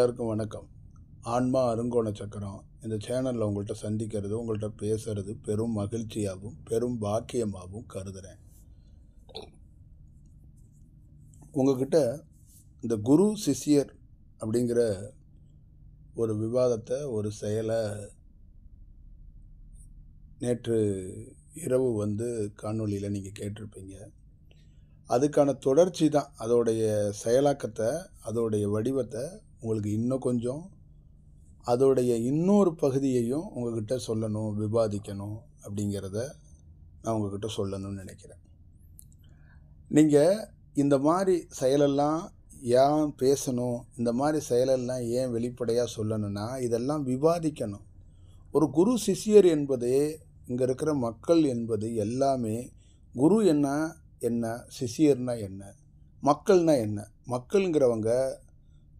எல்லாருக்கும் வணக்கம். ஆன்மா அருங்கோண சக்கரம் இந்த சேனலில் உங்கள்கிட்ட சந்திக்கிறது, உங்கள்கிட்ட பேசுகிறது பெரும் மகிழ்ச்சியாகவும் பெரும் பாக்கியமாகவும் கருதுகிறேன். உங்ககிட்ட இந்த குரு சிஷ்யர் அப்படிங்கிற ஒரு விவாதத்தை, ஒரு செயலை நேற்று இரவு காணொளியில் நீங்கள் கேட்டிருப்பீங்க. அதுக்கான தொடர்ச்சி தான். அதோடைய செயலாக்கத்தை, அதோடைய வடிவத்தை உங்களுக்கு இன்னும் கொஞ்சம், அதோடைய இன்னொரு பகுதியையும் உங்ககிட்ட சொல்லணும், விவாதிக்கணும் அப்படிங்கிறத நான் உங்ககிட்ட சொல்லணும்னு நினைக்கிறேன். நீங்கள் இந்த மாதிரி செயலெல்லாம் ஏன் பேசணும், இந்த மாதிரி செயலெல்லாம் ஏன் வெளிப்படையாக சொல்லணும்னா, இதெல்லாம் விவாதிக்கணும். ஒரு குரு சிஷ்யர் என்பது, இங்கே இருக்கிற மக்கள் என்பது எல்லாமே, குரு என்ன, சிஷ்யர்னா என்ன, மக்கள்னா என்ன. மக்கள்ங்கிறவங்க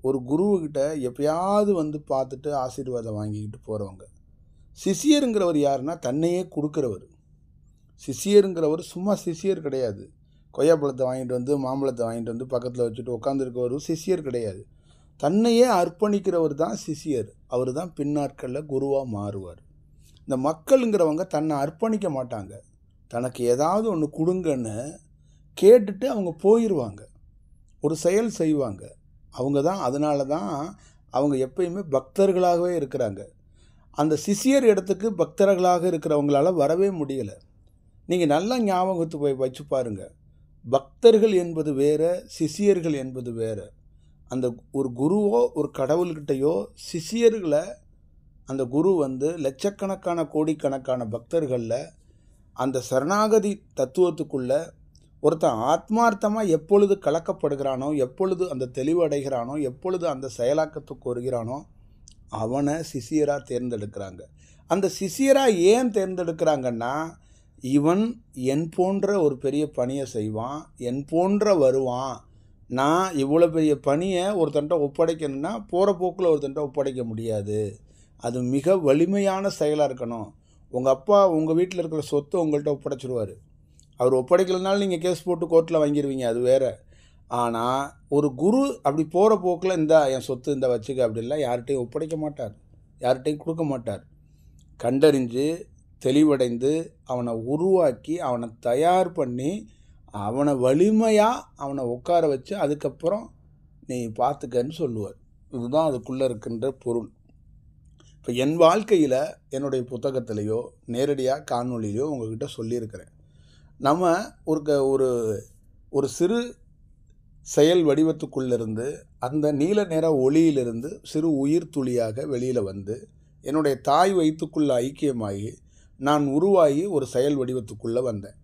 ஒரு குருவுக்கிட்ட எப்பயாவது பார்த்துட்டு ஆசீர்வாதம் வாங்கிக்கிட்டு போகிறவங்க. சிஷ்யருங்கிறவர் யாருன்னா, தன்னையே கொடுக்குறவர். சிஷ்யருங்கிறவர் சும்மா சிஷ்யர் கிடையாது. கொய்யாப்பழத்தை வாங்கிட்டு மாம்பழத்தை வாங்கிட்டு பக்கத்தில் வச்சுட்டு உட்காந்துருக்கவர் சிஷ்யர் கிடையாது. தன்னையே அர்ப்பணிக்கிறவர் தான் சிஷ்யர். அவர் தான் பின்னாட்களில் குருவாக மாறுவார். இந்த மக்களுங்கிறவங்க தன்னை அர்ப்பணிக்க மாட்டாங்க. தனக்கு ஏதாவது ஒன்று கொடுங்கன்னு கேட்டுட்டு அவங்க போயிடுவாங்க, ஒரு செயல் செய்வாங்க. அதனால தான் அவங்க எப்பயுமே பக்தர்களாகவே இருக்கிறாங்க. அந்த சிஷ்யர் இடத்துக்கு பக்தர்களாக இருக்கிறவங்களால வரவே முடியலை. நீங்கள் நல்லா ஞாபகத்து போய் வச்சு பாருங்கள். பக்தர்கள் என்பது வேறு, சிஷ்யர்கள் என்பது வேறு. அந்த ஒரு குருவோ ஒரு கடவுள்கிட்டையோ சிஷ்யர்களை அந்த குரு லட்சக்கணக்கான கோடிக்கணக்கான பக்தர்களில் அந்த சரணாகதி தத்துவத்துக்குள்ளே ஒருத்தன் ஆத்மார்த்தமாக எப்பொழுது கலக்கப்படுகிறானோ, எப்பொழுது அந்த தெளிவு அடைகிறானோ, எப்பொழுது அந்த செயலாக்கத்துக்கு வருகிறானோ, அவனை சிஷியராக தேர்ந்தெடுக்கிறாங்க. அந்த சிஷியராக ஏன் தேர்ந்தெடுக்கிறாங்கன்னா, இவன் என் போன்ற ஒரு பெரிய பணியை செய்வான், என் போன்ற வருவான். நான் இவ்வளோ பெரிய பணியை ஒருத்தன்ட்ட ஒப்படைக்கணும்னா போகிற போக்கில் ஒருத்தன்ட்ட ஒப்படைக்க முடியாது. அது மிக வலிமையான செயலாக இருக்கணும். உங்கள் அப்பா உங்கள் வீட்டில் இருக்கிற சொத்தை உங்கள்கிட்ட ஒப்படைச்சிருவார். அவர் ஒப்படைக்கலைனாலும் நீங்கள் கேஸ் போட்டு கோர்ட்டில் வாங்கிடுவீங்க, அது வேறு. ஆனால் ஒரு குரு அப்படி போகிற போக்கில் இந்த என் சொத்து இந்த வச்சுக்க அப்படிலாம் யார்கிட்டையும் ஒப்படைக்க மாட்டார், யார்கிட்டையும் கொடுக்க மாட்டார். கண்டறிஞ்சு தெளிவடைந்து அவனை உருவாக்கி அவனை தயார் பண்ணி அவனை வலிமையாக அவனை உட்கார வச்சு அதுக்கப்புறம் நீ பார்த்துக்கன்னு சொல்லுவார். இதுதான் அதுக்குள்ளே இருக்கின்ற பொருள். இப்போ என் வாழ்க்கையில் என்னுடைய புத்தகத்திலையோ நேரடியாக காணொலியிலையோ உங்கள்கிட்ட சொல்லியிருக்கிறேன். நம்ம ஒரு ஒரு சிறு செயல் வடிவத்துக்குள்ளிருந்து அந்த நீல நிற ஒளியிலிருந்து சிறு உயிர் துளியாக வெளியில் என்னுடைய தாய் வயிற்றுக்குள்ளே ஐக்கியமாகி நான் உருவாகி ஒரு செயல் வடிவத்துக்குள்ளே வந்தேன்.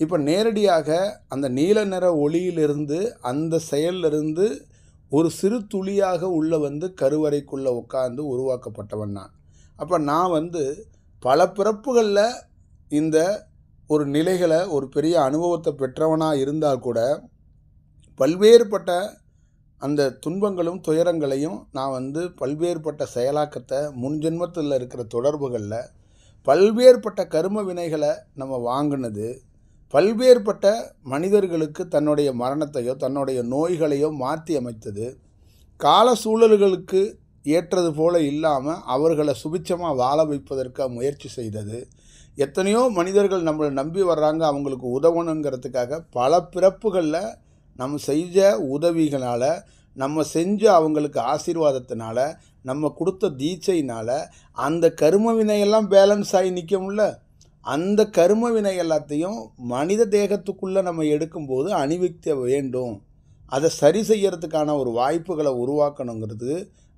இப்போ நேரடியாக அந்த நீல நிற ஒளியிலிருந்து அந்த செயலிலிருந்து ஒரு சிறு துளியாக உள்ளே கருவறைக்குள்ளே உட்கார்ந்து உருவாக்கப்பட்டவன் நான். அப்போ நான் பல பிறப்புகளில் இந்த ஒரு நிலைகளை, ஒரு பெரிய அனுபவத்தை பெற்றவனாக இருந்தால் கூட பல்வேறுபட்ட அந்த துன்பங்களும் துயரங்களையும் நான் பல்வேறுபட்ட செயலாக்கத்தை, முன்ஜென்மத்தில் இருக்கிற தொடர்புகளில் பல்வேறுபட்ட கர்ம வினைகளை நம்ம வாங்கினது, பல்வேறுபட்ட மனிதர்களுக்கு தன்னுடைய மரணத்தையோ தன்னுடைய நோய்களையோ மாற்றி அமைத்தது, கால சூழல்களுக்கு ஏற்றது போல இல்லாமல் அவர்களை சுபிட்சமாக வாழ வைப்பதற்கு முயற்சி செய்தது. எத்தனையோ மனிதர்கள் நம்மளை நம்பி வர்றாங்க, அவங்களுக்கு உதவணுங்கிறதுக்காக பல பிறப்புகளில் நம்ம செஞ்ச உதவிகளால், நம்ம செஞ்ச அவங்களுக்கு ஆசீர்வாதத்தினால, நம்ம கொடுத்த தீட்சையினால் அந்த கர்ம வினையெல்லாம் பேலன்ஸ் ஆகி நிற்கும்ல. அந்த கர்ம வினை எல்லாத்தையும் மனித தேகத்துக்குள்ளே நம்ம எடுக்கும்போது அணிவிக்க வேண்டும். அதை சரி செய்யறதுக்கான ஒரு வாய்ப்புகளை உருவாக்கணுங்கிறது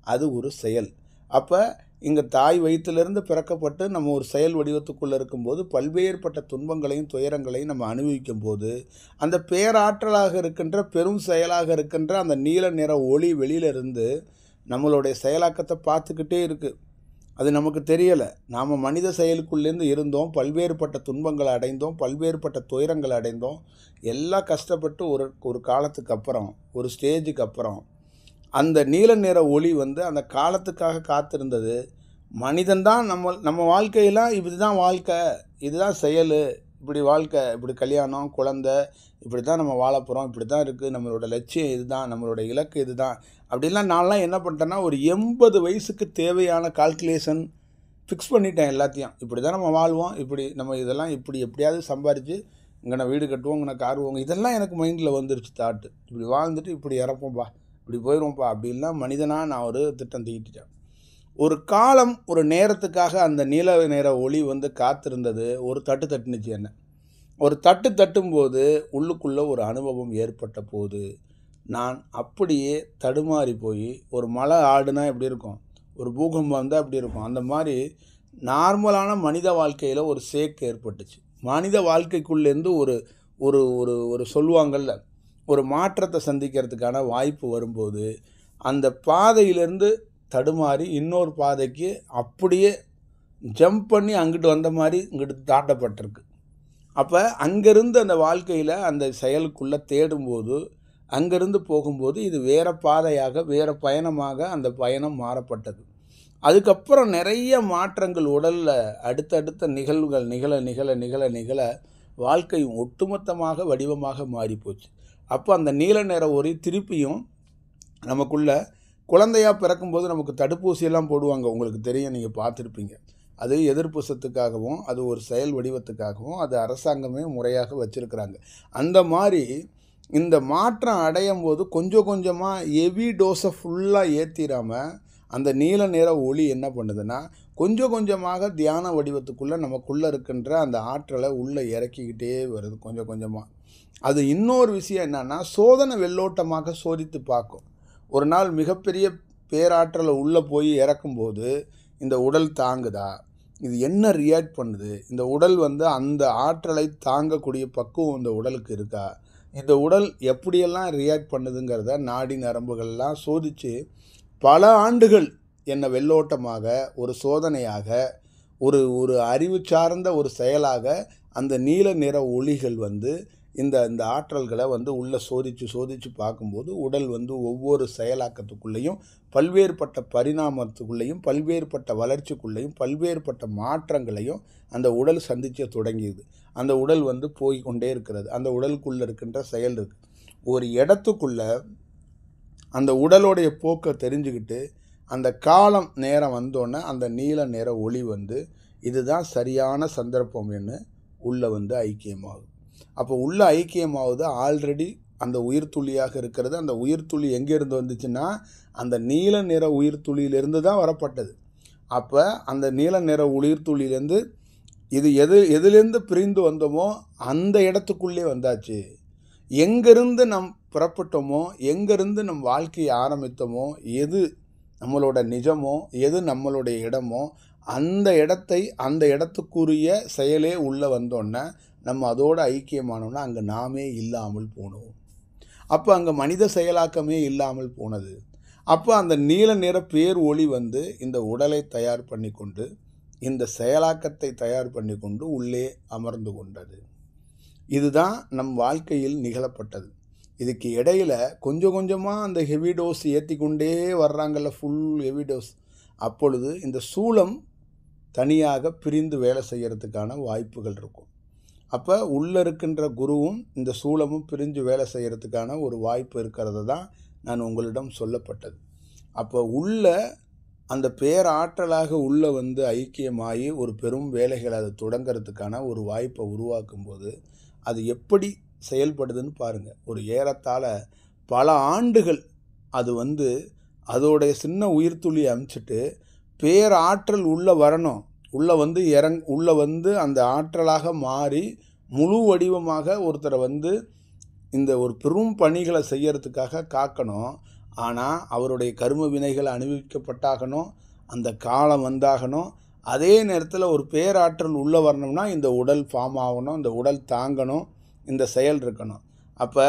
அது ஒரு செயல். அப்போ இங்கே தாய் வயிற்றிலிருந்து பிறக்கப்பட்டு நம்ம ஒரு செயல் வடிவத்துக்குள்ளே இருக்கும்போது பல்வேறுபட்ட துன்பங்களையும் துயரங்களையும் நம்ம அனுபவிக்கும் போது அந்த பேராற்றலாக இருக்கின்ற பெரும் செயலாக இருக்கின்ற அந்த நீல நிற ஒளி வெளியிலிருந்து நம்மளுடைய செயலாக்கத்தை பார்த்துக்கிட்டே இருக்குது. அது நமக்கு தெரியலை. நாம் மனித செயலுக்குள்ளேருந்து இருந்தோம், பல்வேறுபட்ட துன்பங்களை அடைந்தோம், பல்வேறுபட்ட துயரங்களை அடைந்தோம். எல்லாம் கஷ்டப்பட்டு ஒரு காலத்துக்கு அப்புறம், ஒரு ஸ்டேஜுக்கு அப்புறம் அந்த நீல நிற ஒளி அந்த காலத்துக்காக காத்திருந்தது. மனிதன்தான் நம்ம வாழ்க்கையெல்லாம் இதுதான் வாழ்க்கை, இதுதான் செயல், இப்படி வாழ்க்கை, இப்படி கல்யாணம், குழந்தை, இப்படி தான் நம்ம வாழ போகிறோம், இப்படி தான் இருக்குது, நம்மளோட லட்சியம் இதுதான், நம்மளோட இலக்கு இதுதான் அப்படின்லாம் நான்லாம் என்ன பண்ணிட்டேன்னா, ஒரு 80 வயசுக்கு தேவையான கால்குலேஷன் ஃபிக்ஸ் பண்ணிட்டேன் எல்லாத்தையும். இப்படி தான் நம்ம வாழ்வோம், இப்படி நம்ம இதெல்லாம் இப்படி எப்படியாவது சம்பாரித்து இங்கே நான் வீடு கட்டுவோம், இங்கே நான் கார் வாங்குவோம், இதெல்லாம் எனக்கு மைண்டில் வந்துருச்சு தாட்டு. இப்படி வாழ்ந்துட்டு இப்படி இறப்போம்ப்பா, இப்படி போயிடுவோம்ப்பா அப்படின்லாம் மனிதனாக நான் ஒரு திட்டம் தீட்டிட்டேன். ஒரு காலம், ஒரு நேரத்துக்காக அந்த நீல நிற ஒளி வந்து காத்திருந்தது. ஒரு தட்டு தட்டுனுச்சு என்ன. ஒரு தட்டு தட்டும்போது உள்ளுக்குள்ளே ஒரு அனுபவம் ஏற்பட்ட போது நான் அப்படியே தடுமாறி போய், ஒரு மலை ஆடுனா எப்படி இருக்கும், ஒரு பூகம்பம் வந்தால் எப்படி இருக்கும், அந்த மாதிரி நார்மலான மனித வாழ்க்கையில் ஒரு சேக் ஏற்பட்டுச்சு. மனித வாழ்க்கைக்குள்ளேருந்து ஒரு ஒரு ஒரு ஒரு சொல்லுவாங்கள்ல, ஒரு மாற்றத்தை சந்திக்கிறதுக்கான வாய்ப்பு வரும்போது அந்த பாதையிலேருந்து தடுமாறி இன்னொரு பாதைக்கு அப்படியே ஜம்ப் பண்ணி அங்கிட்டு வந்த மாதிரி இங்கிட்டு தாண்டப்பட்டிருக்கு. அப்போ அங்கேருந்து அந்த வாழ்க்கையில் அந்த செயலுக்குள்ளே தேடும்போது, அங்கேருந்து போகும்போது இது வேறு பாதையாக, வேறு பயணமாக அந்த பயணம் மாறப்பட்டது. அதுக்கப்புறம் நிறைய மாற்றங்கள் உடலில் அடுத்தடுத்த நிகழ்வுகள் நிகழ நிகழ நிகழ நிகழ வாழ்க்கை ஒட்டுமொத்தமாக வடிவமாக மாறிப்போச்சு. அப்போ அந்த நீல நிற ஒளி திருப்பியும் நமக்குள்ள குழந்தையாக பிறக்கும்போது நமக்கு தடுப்பூசியெல்லாம் போடுவாங்க, உங்களுக்கு தெரியும், நீங்கள் பார்த்துருப்பீங்க. அது எதிர்ப்புசத்துக்காகவும், அது ஒரு செயல் வடிவத்துக்காகவும் அது அரசாங்கமே முறையாக வச்சுருக்கிறாங்க. அந்த மாதிரி இந்த மாற்றம் அடையும் போது கொஞ்சம் கொஞ்சமாக ஹெவி டோஸை ஃபுல்லாக ஏற்றிடாமல் அந்த நீல நிற ஒளி என்ன பண்ணுதுன்னா, கொஞ்சம் கொஞ்சமாக தியான வடிவத்துக்குள்ளே நமக்குள்ளே இருக்கின்ற அந்த ஆற்றலை உள்ளே இறக்கிக்கிட்டே வருது கொஞ்சம் கொஞ்சமாக. அது இன்னொரு விஷயம் என்னென்னா, சோதனை வெள்ளோட்டமாக சோதித்து பார்க்கும். ஒரு நாள் மிகப்பெரிய பேராற்றலை உள்ளே போய் இறக்கும்போது இந்த உடல் தாங்குதா, இது என்ன ரியாக்ட் பண்ணுது, இந்த உடல் வந்து அந்த ஆற்றலை தாங்கக்கூடிய பக்குவம் இந்த உடலுக்கு இருக்கா, இந்த உடல் எப்படியெல்லாம் ரியாக்ட் பண்ணுதுங்கிறத நாடி நரம்புகள்லாம் சோதித்து பல ஆண்டுகள் என்னை வெள்ளோட்டமாக ஒரு சோதனையாக ஒரு ஒரு அறிவு சார்ந்த ஒரு செயலாக அந்த நீல நிற ஒளிகள் வந்து இந்த ஆற்றல்களை வந்து உள்ளே சோதித்து பார்க்கும்போது உடல் வந்து ஒவ்வொரு செயலாக்கத்துக்குள்ளேயும் பல்வேறுபட்ட பரிணாமத்துக்குள்ளேயும் பல்வேறுபட்ட வளர்ச்சிக்குள்ளேயும் பல்வேறுபட்ட மாற்றங்களையும் அந்த உடல் சந்திக்க தொடங்கியது. அந்த உடல் வந்து போய் கொண்டே இருக்கிறது. அந்த உடலுக்குள்ளே இருக்கின்ற செயல் இருக்குது. ஒரு இடத்துக்குள்ளே அந்த உடலுடைய போக்கை தெரிஞ்சுக்கிட்டு அந்த காலம் நேரம் வந்தோடனே அந்த நீல நிற ஒளி வந்து இதுதான் சரியான சந்தர்ப்பம் என்று உள்ளே வந்து ஐக்கியமாகும். அப்போ உள்ள ஐக்கியமாவது ஆல்ரெடி அந்த உயிர்த்துளியாக இருக்கிறது. அந்த உயிர்த்துளி எங்கேருந்து வந்துச்சுன்னா அந்த நீல நிற உயிர்த்துளியிலிருந்து தான் வரப்பட்டது. அப்போ அந்த நீல நிற உயிர்த்துளியிலேருந்து இது எதுலேருந்து பிரிந்து வந்தோமோ அந்த இடத்துக்குள்ளே வந்தாச்சு. எங்கேருந்து நம் புறப்பட்டோமோ, எங்கேருந்து நம் வாழ்க்கையை ஆரம்பித்தோமோ, எது நம்மளோட நிஜமோ, எது நம்மளுடைய இடமோ, அந்த இடத்தை அந்த இடத்துக்குரிய செயலே உள்ளே வந்தோன்னே நம்ம அதோடு ஐக்கியமானோன்னா அங்கே நாமே இல்லாமல் போனோம். அப்போ அங்கே மனித செயலாக்கமே இல்லாமல் போனது. அப்போ அந்த நீல நிற பேர் ஒளி வந்து இந்த உடலை தயார் பண்ணி கொண்டு இந்த செயலாக்கத்தை தயார் பண்ணி கொண்டு உள்ளே அமர்ந்து கொண்டது. இதுதான் நம் வாழ்க்கையில் நிகழப்பட்டது. இதுக்கு இடையில் கொஞ்சம் கொஞ்சமாக அந்த ஹெவி டோஸ் ஏற்றி கொண்டே வர்றாங்கல்ல, ஃபுல் ஹெவி டோஸ். அப்பொழுது இந்த சூலம் தனியாக பிரிந்து வேலை செய்கிறதுக்கான வாய்ப்புகள் இருக்கும். அப்போ உள்ளே இருக்கின்ற குருவும் இந்த சூலமும் பிரிஞ்சு வேலை செய்கிறதுக்கான ஒரு வாய்ப்பு இருக்கிறது தான் நான் உங்களிடம் சொல்லப்பட்டது. அப்போ உள்ள அந்த பேராற்றலாக உள்ளே வந்து ஐக்கியமாகி ஒரு பெரும் வேலைகளை அது தொடங்கிறதுக்கான ஒரு வாய்ப்பை உருவாக்கும்போது அது எப்படி செயல்படுதுன்னு பாருங்கள். ஒரு ஏறத்தாழ பல ஆண்டுகள் அது வந்து அதோடைய சின்ன உயிர்த்துளி அமுச்சிட்டு பேராற்றல் உள்ளே வரணும், உள்ளே வந்து உள்ளே வந்து அந்த ஆற்றலாக மாறி முழு வடிவமாக ஒருத்தரை வந்து இந்த ஒரு பெரும் பணிகளை செய்யறதுக்காக காக்கணும். ஆனால் அவருடைய கர்ம வினைகள் அனுபவிக்கப்பட்டாகணும், அந்த காலம் வந்தாகணும். அதே நேரத்தில் ஒரு பேராற்றல் உள்ளே வரணும்னா இந்த உடல் ஃபார்ம் ஆகணும், இந்த உடல் தாங்கணும், இந்த செயல் இருக்கணும். அப்போ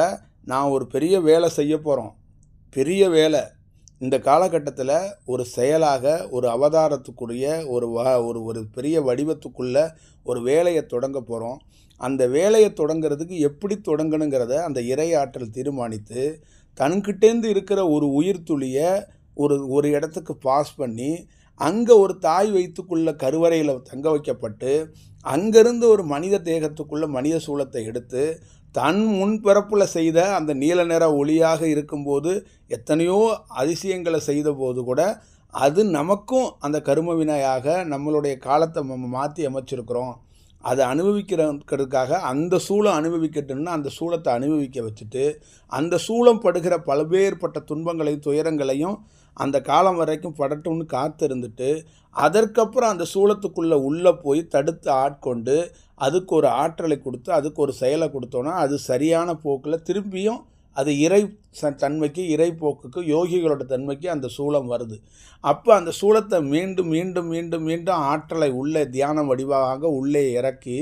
நான் ஒரு பெரிய வேலை செய்ய போகிறோம், பெரிய வேலை. இந்த காலகட்டத்தில் ஒரு செயலாக ஒரு அவதாரத்துக்குரிய ஒரு பெரிய வடிவத்துக்குள்ள ஒரு வேலையை தொடங்க போகிறோம். அந்த வேலையை தொடங்கிறதுக்கு எப்படி தொடங்கணுங்கிறத அந்த இறை ஆற்றல் தீர்மானித்து தன்கிட்டேருந்து இருக்கிற ஒரு உயிர் துளியை ஒரு இடத்துக்கு பாஸ் பண்ணி அங்கே ஒரு தாய் வயிற்றுக்குள்ள கருவறையில் தங்க வைக்கப்பட்டு அங்கேருந்து ஒரு மனித தேகத்துக்குள்ள மனித சூலத்தை எடுத்து தன் முன்பிறப்பில் செய்த அந்த நீல நிற ஒளியாக இருக்கும்போது எத்தனையோ அதிசயங்களை செய்த போது கூட அது நமக்கும் அந்த கரும வினையாக நம்மளுடைய காலத்தை நம்ம மாற்றி அமைச்சிருக்கிறோம். அதை அனுபவிக்கிறதுக்காக அந்த சூளம் அனுபவிக்கட்டும்னா அந்த சூளத்தை அனுபவிக்க வச்சுட்டு அந்த சூளம் படுகிற பல்வேறுபட்ட துன்பங்களையும் துயரங்களையும் அந்த காலம் வரைக்கும் படட்டும்னு காத்திருந்துட்டு அதற்கப்புறம் அந்த சூளத்துக்குள்ளே உள்ளே போய் தடுத்து ஆட்கொண்டு அதுக்கு ஒரு ஆற்றலை கொடுத்து அதுக்கு ஒரு செயலை கொடுத்தோன்னா அது சரியான போக்கில் திரும்பியும் அது இறை தன்மைக்கு இறை போக்குக்கு யோகிகளோட தன்மைக்கு அந்த சூளம் வருது. அப்போ அந்த சூளத்தை மீண்டும் மீண்டும் மீண்டும் மீண்டும் ஆற்றலை உள்ளே தியான வடிவாக உள்ளே இறக்கி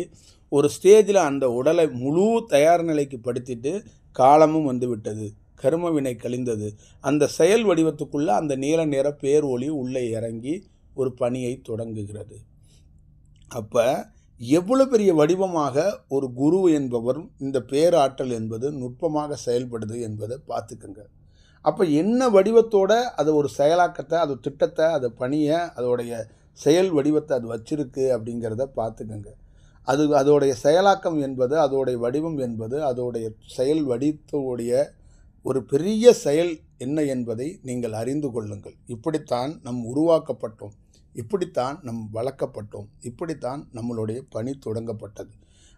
ஒரு ஸ்டேஜில் அந்த உடலை முழு தயார் நிலைக்கு படுத்திட்டு காலமும் வந்து விட்டது, கர்ம வினை கழிந்தது. அந்த செயல் வடிவத்துக்குள்ளே அந்த நீல நிற பேர் ஒளி உள்ளே இறங்கி ஒரு பணியை தொடங்குகிறது. அப்போ எவ்வளோ பெரிய வடிவமாக ஒரு குரு என்பவர் இந்த பேராற்றல் என்பது நுட்பமாக செயல்படுது என்பதை பார்த்துக்குங்க. அப்போ என்ன வடிவத்தோட அது ஒரு செயலாக்கத்தை அது திட்டத்தை அது பணியை அதோடைய செயல் வடிவத்தை அது வச்சிருக்கு அப்படிங்கிறத பார்த்துக்குங்க. அதோடைய செயலாக்கம் என்பது அதோடைய வடிவம் என்பது அதோடைய செயல் வடிவத்தோடைய ஒரு பெரிய செயல் என்ன என்பதை நீங்கள் அறிந்து கொள்ளுங்கள். இப்படித்தான் நம் உருவாக்கப்பட்டோம், இப்படித்தான் நம் வளர்க்கப்பட்டோம், இப்படித்தான் நம்மளுடைய பணி தொடங்கப்பட்டது.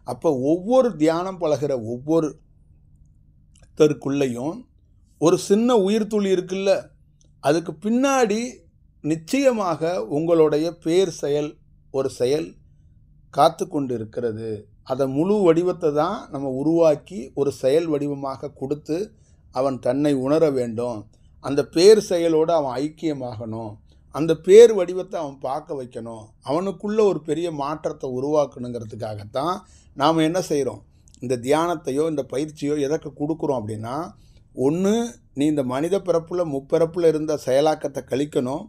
அப்போ ஒவ்வொரு தியானம் பழகிற ஒவ்வொருத்தருக்குள்ளேயும் ஒரு சின்ன உயிர் துளி இருக்குல்ல, அதுக்கு பின்னாடி நிச்சயமாக உங்களுடைய பேர் செயல் ஒரு செயல் காத்து கொண்டு இருக்கிறது. அதை முழு வடிவத்தை தான் நம்ம உருவாக்கி ஒரு செயல் வடிவமாக கொடுத்து அவன் தன்னை உணர வேண்டும். அந்த பேர் செயலோடு அவன் ஐக்கியமாகணும், அந்த பேர் வடிவத்தை அவன் பார்க்க வைக்கணும், அவனுக்குள்ள ஒரு பெரிய மாற்றத்தை உருவாக்கணுங்கிறதுக்காகத்தான் நாம் என்ன செய்கிறோம், இந்த தியானத்தையோ இந்த பயிற்சியோ எதற்கு கொடுக்குறோம் அப்படின்னா, ஒன்று நீ இந்த மனித பிறப்பில் முப்பிறப்பில் இருந்த செயலாக்கத்தை கழிக்கணும்,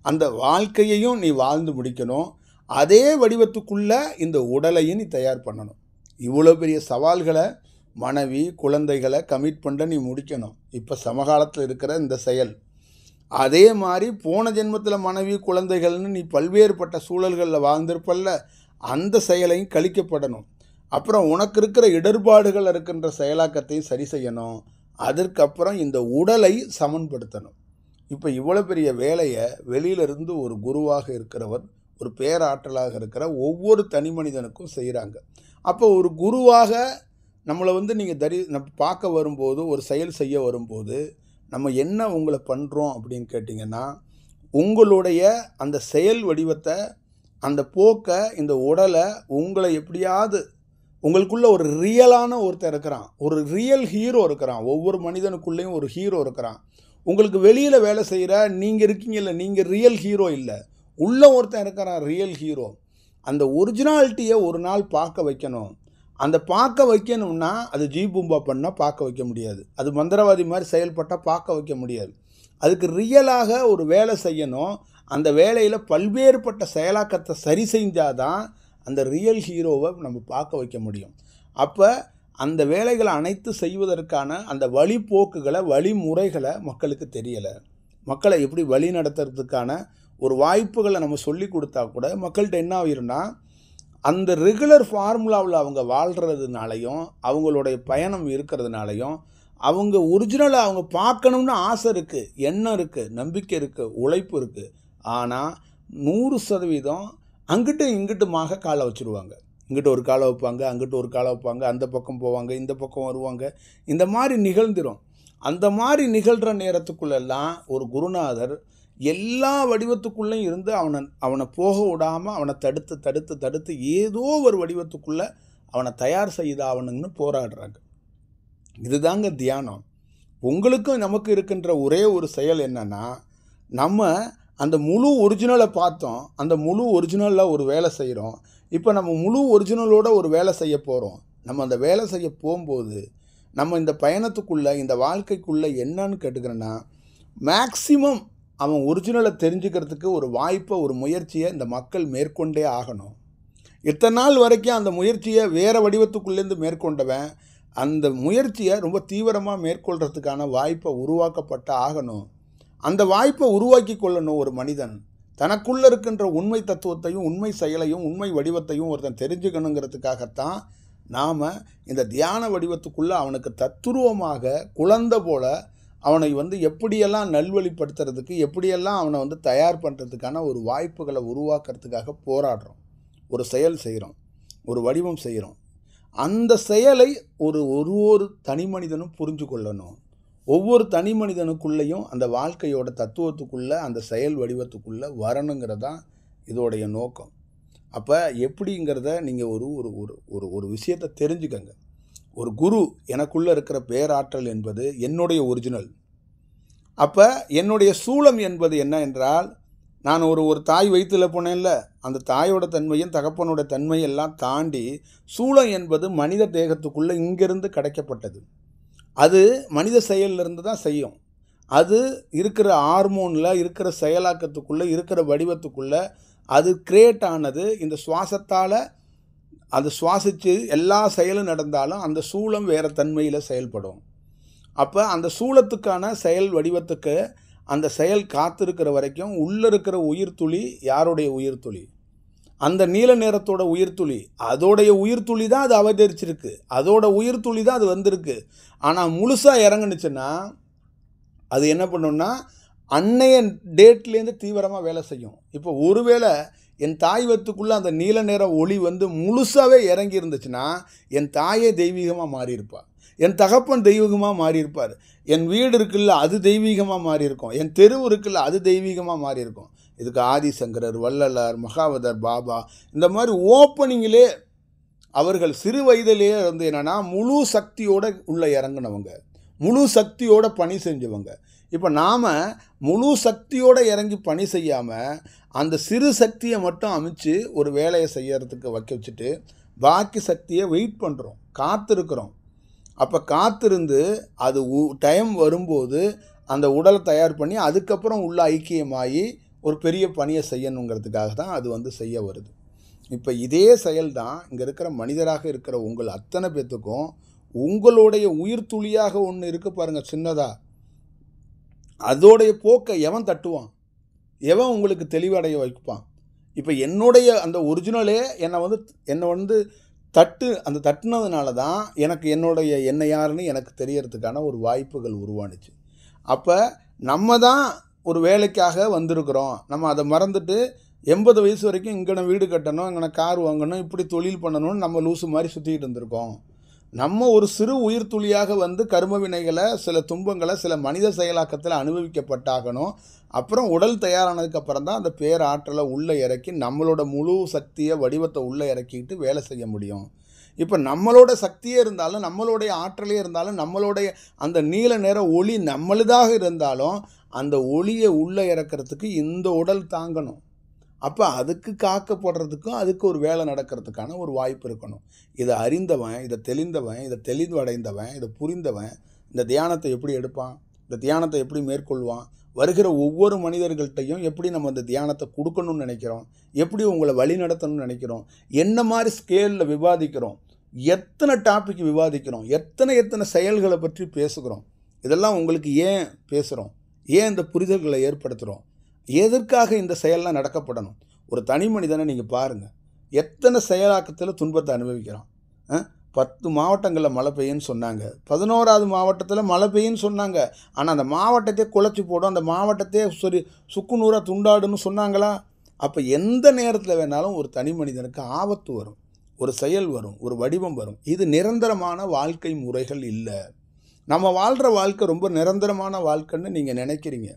அந்த வாழ்க்கையையும் நீ வாழ்ந்து முடிக்கணும், அதே வடிவத்துக்குள்ளே இந்த உடலையும் நீ தயார் பண்ணணும். இவ்வளோ பெரிய சவால்களை மனைவி குழந்தைகளை கமிட் பண்ண நீ முடிக்கணும். இப்போ சமகாலத்தில் இருக்கிற இந்த செயல் அதே மாதிரி போன ஜென்மத்தில் மனைவி குழந்தைகள்னு நீ பல்வேறுபட்ட சூழல்களில் வாழ்ந்திருப்பல்ல, அந்த செயலையும் கழிக்கப்படணும். அப்புறம் உனக்கு இருக்கிற இடர்பாடுகள் இருக்கின்ற செயலாக்கத்தையும் சரி செய்யணும். அதற்கப்புறம் இந்த உடலை சமன்படுத்தணும். இப்போ இவ்வளோ பெரிய வேலையை வெளியிலிருந்து ஒரு குருவாக இருக்கிறவர் ஒரு பேராற்றலாக இருக்கிற ஒவ்வொரு தனி மனிதனுக்கும் செய்கிறாங்க. அப்போ ஒரு குருவாக நம்மளை நீங்கள் நம்ம பார்க்க வரும்போது ஒரு செயல் செய்ய வரும்போது நம்ம என்ன உங்களை பண்ணுறோம் அப்படின்னு கேட்டிங்கன்னா, உங்களுடைய அந்த செயல் வடிவத்தை அந்த போக்கை இந்த உடலை உங்களை எப்படியாவது உங்களுக்குள்ள ஒரு ரியலான ஒருத்தர் இருக்கிறான், ஒரு ரியல் ஹீரோ இருக்கிறான். ஒவ்வொரு மனிதனுக்குள்ளேயும் ஒரு ஹீரோ இருக்கிறான். உங்களுக்கு வெளியில் வேலை செய்கிற நீங்கள் இருக்கீங்கல்ல, நீங்கள் ரியல் ஹீரோ இல்லை, உள்ள ஒருத்தன் இருக்கிறான் ரியல் ஹீரோ. அந்த ஒரிஜினாலிட்டியை ஒரு நாள் பார்க்க வைக்கணும். அந்த பார்க்க வைக்கணும்னா அது ஜீபூம்பா பண்ணால் பார்க்க வைக்க முடியாது, அது மந்திரவாதி மாதிரி செயல்பட்டால் பார்க்க வைக்க முடியாது. அதுக்கு ரியலாக ஒரு வேலை செய்யணும். அந்த வேலையில் பல்வேறுபட்ட செயலாக்கத்தை சரி செஞ்சாதான் அந்த ரியல் ஹீரோவை நம்ம பார்க்க வைக்க முடியும். அப்போ அந்த வேலைகளை அனைத்து செய்வதற்கான அந்த வழிபோக்குகளை வழிமுறைகளை மக்களுக்கு தெரியலை. மக்களை எப்படி வழி நடத்துறதுக்கான ஒரு வாய்ப்புகளை நம்ம சொல்லி கொடுத்தா கூட மக்கள்கிட்ட என்ன ஆகிரும்னா, அந்த ரெகுலர் ஃபார்முலாவில் அவங்க வாழ்கிறதுனாலையும் அவங்களுடைய பயணம் இருக்கிறதுனாலையும் அவங்க ஒரிஜினலாக அவங்க பார்க்கணுன்னு ஆசை இருக்குது, எண்ணம் இருக்குது, நம்பிக்கை இருக்குது, உழைப்பு இருக்குது. ஆனால் 100% அங்கிட்டு இங்கிட்டுமாக காலை வச்சுருவாங்க. இங்கிட்ட ஒரு காலை வைப்பாங்க, அங்கிட்டு ஒரு காலை வைப்பாங்க, அந்த பக்கம் போவாங்க, இந்த பக்கம் வருவாங்க. இந்த மாதிரி நிகழ்ந்துடும். அந்த மாதிரி நிகழ்கிற நேரத்துக்குள்ளெல்லாம் ஒரு குருநாதர் எல்லா வடிவத்துக்குள்ளேயும் இருந்து அவனை போக விடாமல் அவனை தடுத்து தடுத்து தடுத்து ஏதோ ஒரு வடிவத்துக்குள்ளே அவனை தயார் செய்தாவணுன்னு போராடுறாங்க. இதுதாங்க தியானம். உங்களுக்கும் நமக்கு இருக்கின்ற ஒரே ஒரு செயல் என்னன்னா, நம்ம அந்த முழு ஒரிஜினலை பார்த்தோம், அந்த முழு ஒரிஜினலில் ஒரு வேலை செய்கிறோம். இப்போ நம்ம முழு ஒரிஜினலோட ஒரு வேலை செய்ய போகிறோம். நம்ம அந்த வேலை செய்ய போகும்போது நம்ம இந்த பயணத்துக்குள்ளே இந்த வாழ்க்கைக்குள்ளே என்னன்னு கேட்டுக்கிறேன்னா, மேக்சிமம் அவன் ஒரிஜினலை தெரிஞ்சுக்கிறதுக்கு ஒரு வாய்ப்பை ஒரு முயற்சியை இந்த மக்கள் மேற்கொண்டே ஆகணும். இத்தனை நாள் வரைக்கும் அந்த முயற்சியை வேறு வடிவத்துக்குள்ளேருந்து மேற்கொண்டவன் அந்த முயற்சியை ரொம்ப தீவிரமாக மேற்கொள்கிறதுக்கான வாய்ப்பை உருவாக்கப்பட்ட ஆகணும். அந்த வாய்ப்பை உருவாக்கி கொள்ளணும் ஒரு மனிதன். தனக்குள்ளே இருக்கின்ற உண்மை தத்துவத்தையும் உண்மை செயலையும் உண்மை வடிவத்தையும் ஒருத்தன் தெரிஞ்சுக்கணுங்கிறதுக்காகத்தான் நாம் இந்த தியான வடிவத்துக்குள்ளே அவனுக்கு தத்துருவமாக குழந்தை போல அவனை எப்படியெல்லாம் நல்வழிப்படுத்துறதுக்கு, எப்படியெல்லாம் அவனை தயார் பண்ணுறதுக்கான ஒரு வாய்ப்புகளை உருவாக்குறதுக்காக போராடுறோம். ஒரு செயல் செய்கிறோம், ஒரு வடிவம் செய்கிறோம். அந்த செயலை ஒரு தனி மனிதனும் புரிஞ்சு கொள்ளணும். ஒவ்வொரு தனி மனிதனுக்குள்ளேயும் அந்த வாழ்க்கையோட தத்துவத்துக்குள்ளே அந்த செயல் வடிவத்துக்குள்ளே வரணுங்கிறதான் இதோடைய நோக்கம். அப்போ எப்படிங்கிறத நீங்கள் ஒரு விஷயத்தை தெரிஞ்சுக்கங்க. ஒரு குரு எனக்குள்ளே இருக்கிற பேராற்றல் என்பது என்னுடைய ஒரிஜினல். அப்போ என்னுடைய சூலம் என்பது என்ன என்றால், நான் ஒரு தாய் வயிற்றில் போனேன்ல, அந்த தாயோட தன்மையும் தகப்பனோட தன்மையெல்லாம் தாண்டி சூலம் என்பது மனித தேகத்துக்குள்ளே இங்கிருந்து கிடைக்கப்பட்டது. அது மனித செயலிருந்து தான் செய்யும். அது இருக்கிற ஹார்மோனில் இருக்கிற செயலாக்கத்துக்குள்ளே இருக்கிற வடிவத்துக்குள்ளே அது கிரியேட் ஆனது. இந்த சுவாசத்தால் அது சுவாசித்து எல்லா செயலும் நடந்தாலும் அந்த சூலம் வேறு தன்மையில் செயல்படும். அப்போ அந்த சூலத்துக்கான செயல் வடிவத்துக்கு அந்த செயல் காத்திருக்கிற வரைக்கும் உள்ளே இருக்கிற உயிர்த்துளி யாருடைய உயிர்த்துளி? அந்த நீல நேரத்தோட உயிர்த்துளி. அதோடைய உயிர்த்துளி தான் அது அவதரிச்சிருக்கு, அதோட உயிர்த்துளி தான் அது வந்திருக்கு. ஆனால் முழுசாக இறங்குனுச்சுன்னா அது என்ன பண்ணுன்னா அன்னைய டேட்லேருந்து தீவிரமாக வேலை செய்யும். இப்போ ஒருவேளை என் தாய் வத்துக்குள்ளே அந்த நீல நேர ஒளி முழுசாகவே இறங்கி இருந்துச்சுன்னா என் தாயே தெய்வீகமாக மாறியிருப்பாள், என் தகப்பன் தெய்வீகமாக மாறியிருப்பார், என் வீடு இருக்குல்ல அது தெய்வீகமாக மாறியிருக்கும், என் தெருவு இருக்குல்ல அது தெய்வீகமாக மாறியிருக்கும். இதுக்கு ஆதிசங்கரர், வள்ளலார், மகாவதர், பாபா இந்த மாதிரி ஓப்பனிங்கிலே அவர்கள் சிறு வயதிலேயே என்னென்னா முழு சக்தியோடு உள்ளே இறங்கினவங்க, முழு சக்தியோட பணி செஞ்சவங்க. இப்போ நாம் முழு சக்தியோடு இறங்கி பணி செய்யாமல் அந்த சிறு சக்தியை மட்டும் அமைச்சு ஒரு வேலையை செய்யறதுக்கு வச்சுட்டு பாக்கி சக்தியை வெயிட் பண்ணுறோம், காத்திருக்கிறோம். அப்போ காத்திருந்து அது டைம் வரும்போது அந்த உடலை தயார் பண்ணி அதுக்கப்புறம் உள்ள ஐக்கியமாகி ஒரு பெரிய பணியை செய்யணுங்கிறதுக்காக தான் அது செய்ய வருது. இப்போ இதே செயல் தான் இங்கே இருக்கிற மனிதராக இருக்கிற உங்கள் அத்தனை பேர்த்துக்கும் உங்களுடைய உயிர் துளியாக ஒன்று இருக்குது பாருங்கள், சின்னதாக. அதோடைய போக்கை எவன் தட்டுவான்? எவன் உங்களுக்கு தெளிவடைய வைப்பான்? இப்போ என்னுடைய அந்த ஒரிஜினலே என்னை அந்த தட்டுனதுனால தான் எனக்கு என்னை யாருன்னு எனக்கு தெரியறதுக்கான ஒரு வாய்ப்புகள் உருவானுச்சு. அப்போ நம்ம தான் ஒரு வேலைக்காக வந்திருக்கிறோம். நம்ம அதை மறந்துட்டு 80 வயசு வரைக்கும் இங்கே வீடு கட்டணும், இங்கே கார் வாங்கணும், இப்படி தொழில் பண்ணணும்னு நம்ம லூசு மாதிரி சுற்றிக்கிட்டு இருந்திருக்கோம். நம்ம ஒரு சிறு உயிர் துளியாக கர்ம வினைகளை, சில துன்பங்களை, சில மனித செயலாக்கத்தில் அனுபவிக்கப்பட்டாகணும். அப்புறம் உடல் தயாரானதுக்கப்புறம் தான் அந்த பேராற்றலை உள்ளே இறக்கி நம்மளோட முழு சக்தியை வடிவத்தை உள்ளே இறக்கிட்டு வேலை செய்ய முடியும். இப்போ நம்மளோட சக்தியே இருந்தாலும், நம்மளுடைய ஆற்றலே இருந்தாலும், நம்மளுடைய அந்த நீல நேர ஒளி நம்மளுதாக இருந்தாலும் அந்த ஒளியை உள்ளே இறக்கிறதுக்கு இந்த உடல் தாங்கணும். அப்போ அதுக்கு காக்கப்படுறதுக்கும் அதுக்கு ஒரு வேலை நடக்கிறதுக்கான ஒரு வாய்ப்பு இருக்கணும். இதை அறிந்தவன், இதை தெளிந்தவன், இதை தெளிவடைந்தவன், இதை புரிந்தவன் இந்த தியானத்தை எப்படி எடுப்பான், இந்த தியானத்தை எப்படி மேற்கொள்வான், வருகிற ஒவ்வொரு மனிதர்கள்ட்டையும் எப்படி நம்ம இந்த தியானத்தை கொடுக்கணும்னு நினைக்கிறோம், எப்படி உங்களை வழி நடத்தணும்னு நினைக்கிறோம், என்ன மாதிரி ஸ்கேலில் விவாதிக்கிறோம், எத்தனை டாபிக் விவாதிக்கிறோம், எத்தனை செயல்களை பற்றி பேசுகிறோம், இதெல்லாம் உங்களுக்கு ஏன் பேசுகிறோம், ஏன் இந்த புரிதல்களை ஏற்படுத்துகிறோம், எதற்காக இந்த செயல்லாம் நடக்கப்படணும்? ஒரு தனி மனிதனை நீங்கள் பாருங்கள், எத்தனை செயலாக்கத்தில் துன்பத்தை அனுபவிக்கிறான். 10 மாவட்டங்களில் மழை பெய்யுன்னு சொன்னாங்க, 11வது மாவட்டத்தில் மழை பெய்யுன்னு சொன்னாங்க. ஆனால் அந்த மாவட்டத்தையே குலைச்சி போடும், அந்த மாவட்டத்தையே சுக்குநூறாக துண்டாடுன்னு சொன்னாங்களா? அப்போ எந்த நேரத்தில் வேணாலும் ஒரு தனி மனிதனுக்கு ஆபத்து வரும், ஒரு செயல் வரும், ஒரு வடிவம் வரும். இது நிரந்தரமான வாழ்க்கை முறைகள் இல்லை. நம்ம வாழ்கிற வாழ்க்கை ரொம்ப நிரந்தரமான வாழ்க்கைன்னு நீங்கள் நினைக்கிறீங்க.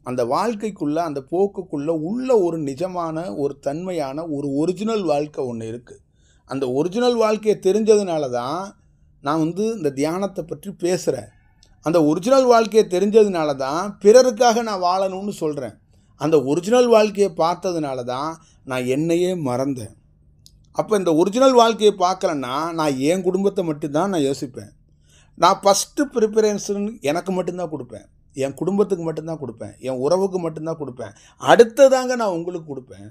அந்த வாழ்க்கைக்குள்ளே, அந்த போக்குக்குள்ளே உள்ள ஒரு நிஜமான, ஒரு தன்மையான, ஒரு ஒரிஜினல் வாழ்க்கை ஒன்று இருக்குது. அந்த ஒரிஜினல் வாழ்க்கையை தெரிஞ்சதுனால தான் நான் இந்த தியானத்தை பற்றி பேசுகிறேன். அந்த ஒரிஜினல் வாழ்க்கையை தெரிஞ்சதுனால தான் பிறருக்காக நான் வாழணும்னு சொல்கிறேன். அந்த ஒரிஜினல் வாழ்க்கையை பார்த்ததுனால தான் நான் என்னையே மறந்தேன். அப்போ இந்த ஒரிஜினல் வாழ்க்கையை பார்க்கலன்னா நான் என் குடும்பத்தை மட்டும்தான் நான் யோசிப்பேன். நான் ஃபஸ்ட்டு ப்ரிஃபரன்ஸுன்னு எனக்கு மட்டும்தான் கொடுப்பேன், என் குடும்பத்துக்கு மட்டும்தான் கொடுப்பேன், என் உறவுக்கு மட்டும்தான் கொடுப்பேன். அடுத்ததாங்க நான் உங்களுக்கு கொடுப்பேன்.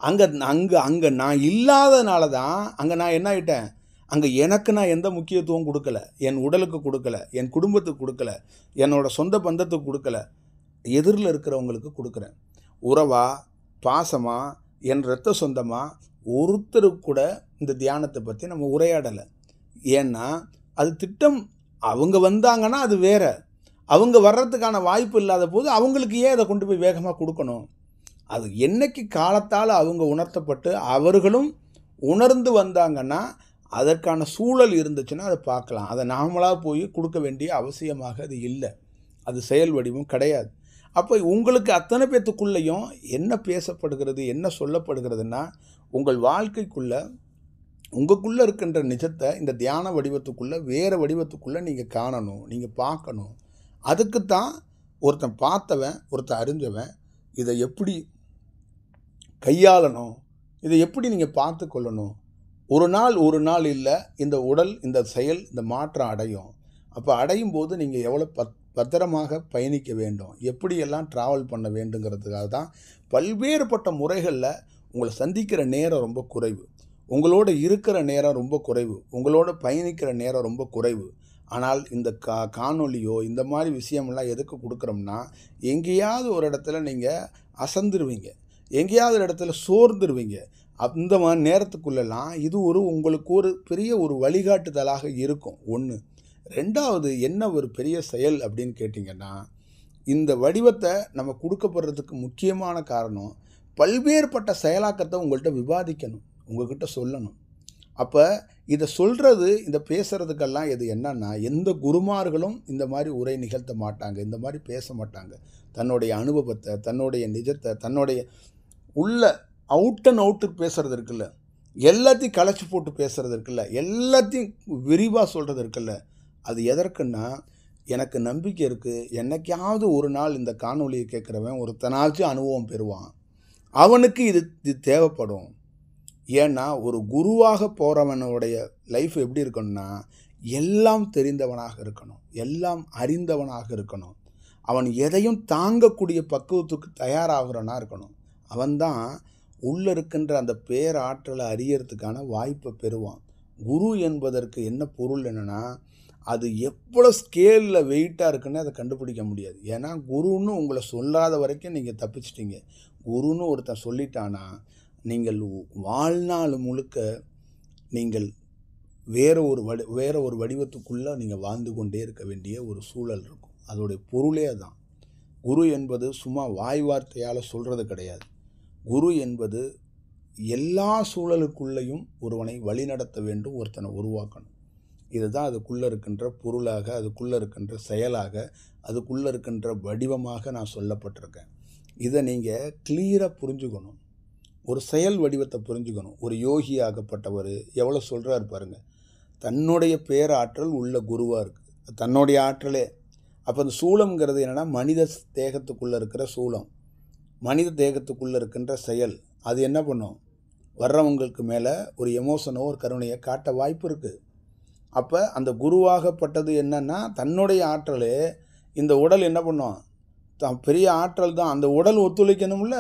அங்கே நான் இல்லாதனால தான் அங்கே நான் என்ன ஆகிட்டேன், அங்கே எனக்கு நான் எந்த முக்கியத்துவம் கொடுக்கல, என் உடலுக்கு கொடுக்கல, என் குடும்பத்துக்கு கொடுக்கல, என்னோடய சொந்த பந்தத்துக்கு கொடுக்கல, எதிரில் இருக்கிறவங்களுக்கு கொடுக்குறேன். உறவா, பாசமா, என் இரத்த சொந்தமா ஒருத்தருக்கு கூட இந்த தியானத்தை பற்றி நம்ம உரையாடலை. ஏன்னா அது திட்டம். அவங்க வந்தாங்கன்னா அது வேற. அவங்க வர்றதுக்கான வாய்ப்பு இல்லாத போது அவங்களுக்கு ஏன் அதை கொண்டு போய் வேகமாக கொடுக்கணும்? அது என்னைக்கு காலத்தால் அவங்க உணர்த்தப்பட்டு அவர்களும் உணர்ந்து வந்தாங்கன்னா அதற்கான சூழல் இருந்துச்சுன்னா அதை பார்க்கலாம். அதை நாமளாக போய் கொடுக்க வேண்டிய அவசியமாக அது இல்லை. அது செயல் வடிவம் கிடையாது. அப்போ உங்களுக்கு அத்தனை பேத்துக்குள்ளேயும் என்ன பேசப்படுகிறது, என்ன சொல்லப்படுகிறதுனா, உங்கள் வாழ்க்கைக்குள்ளே உங்களுக்குள்ளே இருக்கின்ற நிஜத்தை இந்த தியான வடிவத்துக்குள்ளே வேறு வடிவத்துக்குள்ளே நீங்கள் காணணும், நீங்கள் பார்க்கணும். அதுக்குத்தான் ஒருத்தன் பார்த்தவன், ஒருத்தன் அறிஞ்சவன் இதை எப்படி கையாளணும், இதை எப்படி நீங்கள் பார்த்து கொள்ளணும். ஒரு நாள் இல்லை, இந்த உடல், இந்த செயல், இந்த மாற்றம் அடையும். அப்போ அடையும் போது நீங்கள் எவ்வளோ பத்திரமாக பயணிக்க வேண்டும், எப்படியெல்லாம் ட்ராவல் பண்ண வேண்டுங்கிறதுக்காக தான் பல்வேறுபட்ட முறைகளில் உங்களை சந்திக்கிற நேரம் ரொம்ப குறைவு, உங்களோட இருக்கிற நேரம் ரொம்ப குறைவு, உங்களோட பயணிக்கிற நேரம் ரொம்ப குறைவு. ஆனால் இந்த காணொலியோ இந்த மாதிரி விஷயமெல்லாம் எதுக்கு கொடுக்குறோம்னா, எங்கேயாவது ஒரு இடத்துல நீங்கள் அசந்துருவீங்க, எங்கேயாவது ஒரு இடத்துல சோர்ந்துருவீங்க. அந்த மாதிரி நேரத்துக்குள்ளெல்லாம் இது உங்களுக்கு ஒரு பெரிய ஒரு வழிகாட்டுதலாக இருக்கும். ஒன்று. ரெண்டாவது, என்ன ஒரு பெரிய செயல் அப்படின்னு கேட்டிங்கன்னா, இந்த வடிவத்தை நம்ம கொடுக்கப்படுறதுக்கு முக்கியமான காரணம் பல்வேறுபட்ட செயலாக்கத்தை உங்கள்கிட்ட விவாதிக்கணும், உங்கள்கிட்ட சொல்லணும். அப்போ இதை சொல்கிறது, இந்த பேசுகிறதுக்கெல்லாம் இது என்னன்னா, எந்த குருமார்களும் இந்த மாதிரி உரை நிகழ்த்த மாட்டாங்க, இந்த மாதிரி பேச மாட்டாங்க. தன்னுடைய அனுபவத்தை, தன்னுடைய நிஜத்தை, தன்னுடைய உள்ள அவுட் அண்ட் அவுட்டு பேசுகிறது இருக்குல்ல, எல்லாத்தையும் களைச்சி போட்டு பேசுகிறது இருக்குல்ல, எல்லாத்தையும் விரிவாக சொல்கிறது இருக்குல்ல, அது எதற்குன்னா, எனக்கு நம்பிக்கை இருக்குது, என்னைக்காவது ஒரு நாள் இந்த காணொலியை கேட்குறவன் ஒருத்தனாச்சும் அனுபவம் பெறுவான், அவனுக்கு இது தேவைப்படும். ஏன்னா ஒரு குருவாக போகிறவனுடைய லைஃப் எப்படி இருக்கணும்னா, எல்லாம் தெரிந்தவனாக இருக்கணும், எல்லாம் அறிந்தவனாக இருக்கணும், அவன் எதையும் தாங்கக்கூடிய பக்குவத்துக்கு தயாராகிறவனாக இருக்கணும். அவன்தான் உள்ளே இருக்கின்ற அந்த பேராற்றலை அறியறதுக்கான வாய்ப்பை பெறுவான். குரு என்பதற்கு என்ன பொருள் என்னென்னா, அது எவ்வளோ ஸ்கேலில் வெயிட்டாக இருக்குன்னு அதை கண்டுபிடிக்க முடியாது. ஏன்னா குருன்னு உங்களை சொல்லாத வரைக்கும் நீங்கள் தப்பிச்சிட்டிங்க. குருன்னு ஒருத்தன் சொல்லிட்டானா நீங்கள் வாழ்நாள் முழுக்க நீங்கள் வேறு ஒரு வடிவத்துக்குள்ளே நீங்கள் வாழ்ந்து கொண்டே இருக்க வேண்டிய ஒரு சூழல் இருக்கும். அதோடைய பொருளே தான். குரு என்பது சும்மா வாய் வார்த்தையால் சொல்கிறது கிடையாது. குரு என்பது எல்லா சூழலுக்குள்ளேயும் ஒருவனை வழிநடத்த வேண்டும், ஒருத்தனை உருவாக்கணும். இதுதான் அதுக்குள்ளே இருக்கின்ற பொருளாக, அதுக்குள்ளே இருக்கின்ற செயலாக, அதுக்குள்ளே இருக்கின்ற வடிவமாக நான் சொல்லப்பட்டிருக்கேன். இதை நீங்கள் கிளியராக புரிஞ்சுக்கணும். ஒரு செயல் வடிவத்தை புரிஞ்சுக்கணும். ஒரு யோகி ஆகப்பட்டவர் எவ்வளோ சொல்கிறார் பாருங்கள். தன்னுடைய பேராற்றல் உள்ள குருவாக இருக்குது, தன்னுடைய ஆற்றலே. அப்போ அந்த சூலம்ங்கிறது என்னென்னா, மனித தேகத்துக்குள்ளே இருக்கிற சூலம், மனித தேகத்துக்குள்ளே இருக்கின்ற செயல். அது என்ன பண்ணும், வர்றவங்களுக்கு மேலே ஒரு எமோஷனோ ஒரு கருணையை காட்ட வாய்ப்பு இருக்குது. அப்போ அந்த குருவாகப்பட்டது என்னன்னா, தன்னுடைய ஆற்றலே. இந்த உடல் என்ன பண்ணும், பெரிய ஆற்றல் தான், அந்த உடல் ஒத்துழைக்கணும்ல.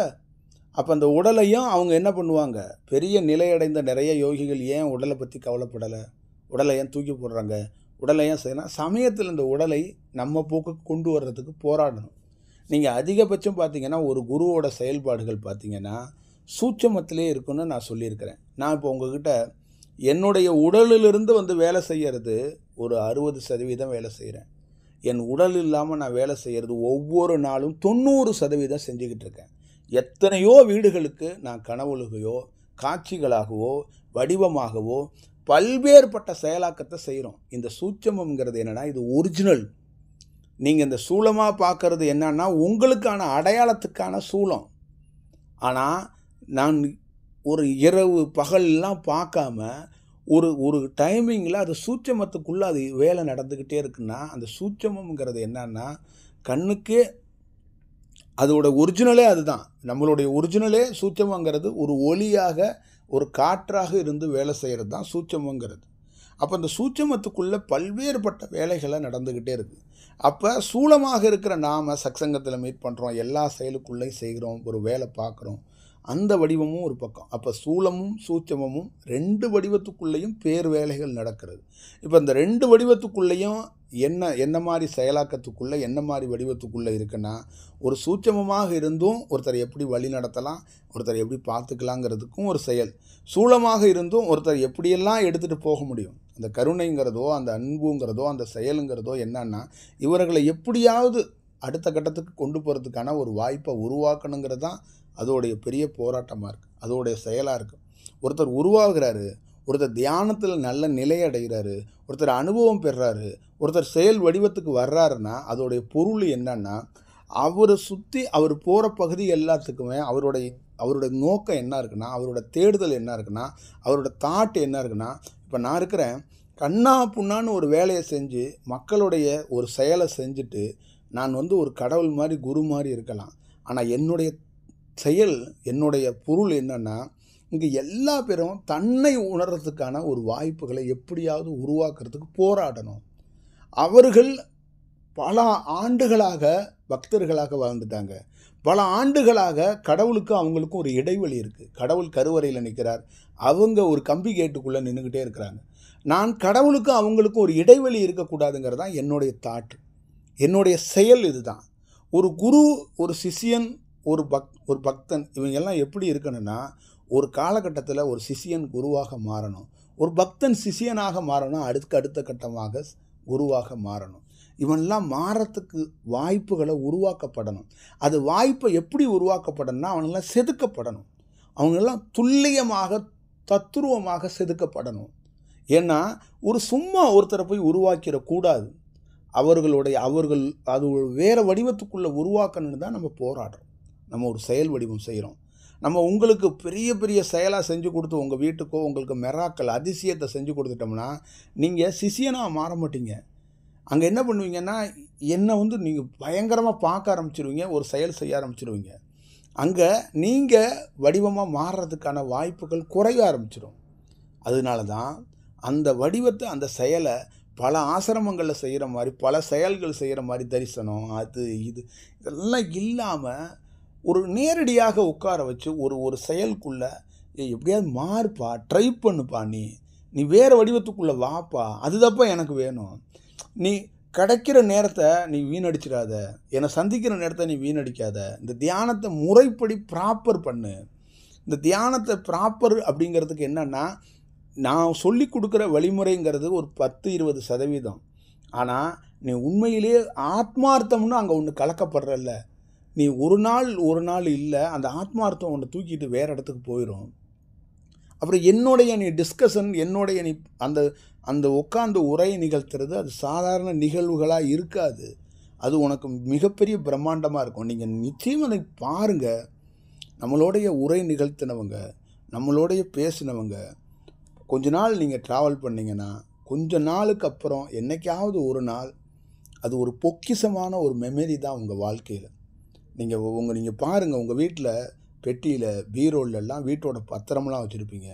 அப்போ அந்த உடலையும் அவங்க என்ன பண்ணுவாங்க, பெரிய நிலையடைந்த நிறைய யோகிகள் ஏன் உடலை பற்றி கவலைப்படலை, உடலை ஏன் தூக்கி போடுறாங்க, உடலை ஏன் செய்யணும், சமயத்தில் இந்த உடலை நம்ம போக்குக்கு கொண்டு வர்றதுக்கு போராடணும். நீங்கள் அதிகபட்சம் பார்த்தீங்கன்னா ஒரு குருவோட செயல்பாடுகள் பார்த்தீங்கன்னா சூட்சமத்திலே இருக்குன்னு நான் சொல்லியிருக்கிறேன். நான் இப்போ உங்ககிட்ட என்னுடைய உடலிலிருந்து வந்து வேலை செய்கிறது ஒரு 60% வேலை செய்கிறேன். என் உடல் இல்லாமல் நான் வேலை செய்கிறது ஒவ்வொரு நாளும் 90% செஞ்சுக்கிட்டு இருக்கேன். எத்தனையோ வீடுகளுக்கு நான் கனவுலகையோ காட்சிகளாகவோ வடிவமாகவோ பல்வேறுபட்ட செயலாக்கத்தை செய்கிறோம். இந்த சூட்சமங்கிறது என்னென்னா, இது ஒரிஜினல். நீங்கள் இந்த சூலமாக பார்க்கறது என்னன்னா உங்களுக்கான அடையாளத்துக்கான சூலம். ஆனால் நான் ஒரு இரவு பகல்லாம் பார்க்காம ஒரு டைமிங்கில் அது சூட்சமத்துக்குள்ளே அது வேலை நடந்துக்கிட்டே இருக்குன்னா, அந்த சூட்சமங்கிறது என்னன்னா, கண்ணுக்கே அதோட ஒரிஜினலே அதுதான். நம்மளுடைய ஒரிஜினலே சூட்சமங்கிறது ஒரு ஒளியாக ஒரு காற்றாக இருந்து வேலை செய்கிறது தான் சூட்சமங்கிறது. அப்போ அந்த சூட்சமத்துக்குள்ளே பல்வேறுபட்ட வேலைகளை நடந்துக்கிட்டே இருக்குது. அப்போ சூலமாக இருக்கிற நாம் சத்சங்கத்தில் மீட் பண்ணுறோம், எல்லா செயலுக்குள்ளேயும் செய்கிறோம், ஒரு வேலை பார்க்குறோம், அந்த வடிவமும் ஒரு பக்கம். அப்போ சூலமும் சூட்சமமும் 2 வடிவத்துக்குள்ளேயும் பேர் வேலைகள் நடக்கிறது. இப்போ இந்த 2 வடிவத்துக்குள்ளேயும் என்ன மாதிரி செயலாக்கத்துக்குள்ளே என்ன மாதிரி வடிவத்துக்குள்ளே இருக்குன்னா, ஒரு சூட்சமமாக இருந்தும் ஒருத்தரை எப்படி வழி நடத்தலாம், ஒருத்தரை எப்படி பார்த்துக்கலாங்கிறதுக்கும் ஒரு செயல், சூலமாக இருந்தும் ஒருத்தர் எப்படியெல்லாம் எடுத்துகிட்டு போக முடியும். அந்த கருணைங்கிறதோ அந்த அன்புங்கிறதோ அந்த செயலுங்கிறதோ என்னன்னா, இவர்களை எப்படியாவது அடுத்த கட்டத்துக்கு கொண்டு போகிறதுக்கான ஒரு வாய்ப்பை உருவாக்கணுங்கிறது தான் அதோடைய பெரிய போராட்டமாக இருக்குது, அதோடைய செயலாக இருக்குது. ஒருத்தர் உருவாகிறாரு, ஒருத்தர் தியானத்தில் நல்ல நிலை அடைகிறாரு, ஒருத்தர் அனுபவம் பெறுறாரு, ஒருத்தர் செயல் வடிவத்துக்கு வர்றாருன்னா அதோடைய பொருள் என்னன்னா, அவரை சுற்றி அவர் போகிற பகுதி எல்லாத்துக்குமே அவருடைய நோக்கம் என்ன இருக்குன்னா, அவரோட தேடுதல் என்ன இருக்குன்னா, அவரோட தாட் என்ன இருக்குன்னா, இப்போ நான் இருக்கிறேன் கண்ணா புண்ணான்னு ஒரு வேலையை செஞ்சு மக்களுடைய ஒரு செயலை செஞ்சுட்டு நான் ஒரு கடவுள் மாதிரி குரு மாதிரி இருக்கலாம். ஆனால் என்னுடைய செயல் என்னுடைய பொருள் என்னன்னா, இங்கே எல்லா பேரும் தன்னை உணர்றதுக்கான ஒரு வாய்ப்புகளை எப்படியாவது உருவாக்குறதுக்கு போராடணும். அவர்கள் பல ஆண்டுகளாக பக்தர்களாக வாழ்ந்துட்டாங்க. பல ஆண்டுகளாக கடவுளுக்கு அவங்களுக்கும் ஒரு இடைவெளி இருக்குது. கடவுள் கருவறையில் நிற்கிறார், அவங்க ஒரு கம்பி கேட்டுக்குள்ளே நின்றுக்கிட்டே இருக்கிறாங்க. நான் கடவுளுக்கும் அவங்களுக்கும் ஒரு இடைவெளி இருக்கக்கூடாதுங்கிறது தான் என்னுடைய தாட், என்னுடைய செயல். இதுதான் ஒரு குரு, ஒரு சிஷியன், ஒரு பக்தன், இவங்கெல்லாம் எப்படி இருக்கணும்னா, ஒரு காலகட்டத்தில் ஒரு சிஷியன் குருவாக மாறணும், ஒரு பக்தன் சிஷியனாக மாறணும், அடுத்த கட்டமாக குருவாக மாறணும். இவன்லாம் மாறத்துக்கு வாய்ப்புகளை உருவாக்கப்படணும். அது வாய்ப்பை எப்படி உருவாக்கப்படணும்னா, அவனெல்லாம் செதுக்கப்படணும், அவங்களெல்லாம் துல்லியமாக தத்துருவமாக செதுக்கப்படணும். ஏன்னா ஒரு சும்மா ஒருத்தரை போய் உருவாக்கிடக்கூடாது. அவர்கள் அது வேறு வடிவத்துக்குள்ளே உருவாக்கணும்னு தான் நம்ம போராடுறோம். நம்ம ஒரு செயல் வடிவம் செய்கிறோம். நம்ம உங்களுக்கு பெரிய பெரிய செயலாக செஞ்சு கொடுத்து உங்கள் வீட்டுக்கோ உங்களுக்கு மெராக்கள் அதிசயத்தை செஞ்சு கொடுத்துட்டோம்னா நீங்கள் சிஷியனாக மாற மாட்டீங்க. அங்கே என்ன பண்ணுவீங்கன்னா, என்னை நீங்கள் பயங்கரமாக பார்க்க ஆரம்பிச்சிருவீங்க, ஒரு செயல் செய்ய ஆரம்பிச்சிருவீங்க. அங்கே நீங்கள் வடிவமாக மாறுறதுக்கான வாய்ப்புகள் குறைய ஆரம்பிச்சிடும். அதனால தான் அந்த வடிவத்தை அந்த செயலை பல ஆசிரமங்களில் செய்கிற மாதிரி, பல செயல்கள் செய்கிற மாதிரி, தரிசனம் அது இது இதெல்லாம் இல்லாமல் ஒரு நேரடியாக உட்கார வச்சு ஒரு செயலுக்குள்ளே எப்படியாவது மாறுப்பா, ட்ரை பண்ணுப்பா, நீ வேறு வடிவத்துக்குள்ளே வாப்பா, அதுதான்ப்பா எனக்கு வேணும். நீ கிடைக்கிற நேரத்தை நீ வீணடிச்சிடாத, என்னை சந்திக்கிற நேரத்தை நீ வீணடிக்காத. இந்த தியானத்தை முறைப்படி ப்ராப்பர் பண்ணு. இந்த தியானத்தை ப்ராப்பர் அப்படிங்கிறதுக்கு என்னென்னா, நான் சொல்லி கொடுக்குற வழிமுறைங்கிறது ஒரு 10-20%. ஆனால் நீ உண்மையிலேயே ஆத்மார்த்தம்னு அங்கே ஒன்று கலக்கப்படுறல்ல, நீ ஒரு நாள் இல்லை, அந்த ஆத்மார்த்தம் ஒன்று தூக்கிட்டு வேறு இடத்துக்கு போயிடும். அப்புறம் என்னுடைய நீ டிஸ்கஷன், என்னுடைய நீ அந்த உட்காந்து உரை நிகழ்த்துறது அது சாதாரண நிகழ்வுகளாக இருக்காது. அது உனக்கு மிகப்பெரிய பிரம்மாண்டமாக இருக்கும். நீங்கள் நிச்சயம் அதை பாருங்கள். நம்மளோடைய உரை நிகழ்த்தினவங்க, நம்மளோடைய பேசினவங்க, கொஞ்ச நாள் நீங்கள் ட்ராவல் பண்ணிங்கன்னா கொஞ்ச நாளுக்கு அப்புறம் என்றைக்காவது ஒரு நாள் அது ஒரு பொக்கிஷமான ஒரு மெமரி தான் உங்கள் வாழ்க்கையில். நீங்கள் பாருங்கள், உங்கள் வீட்டில் பெட்டியில் பீரோலெல்லாம் வீட்டோட பத்திரமெல்லாம் வச்சுருப்பீங்க.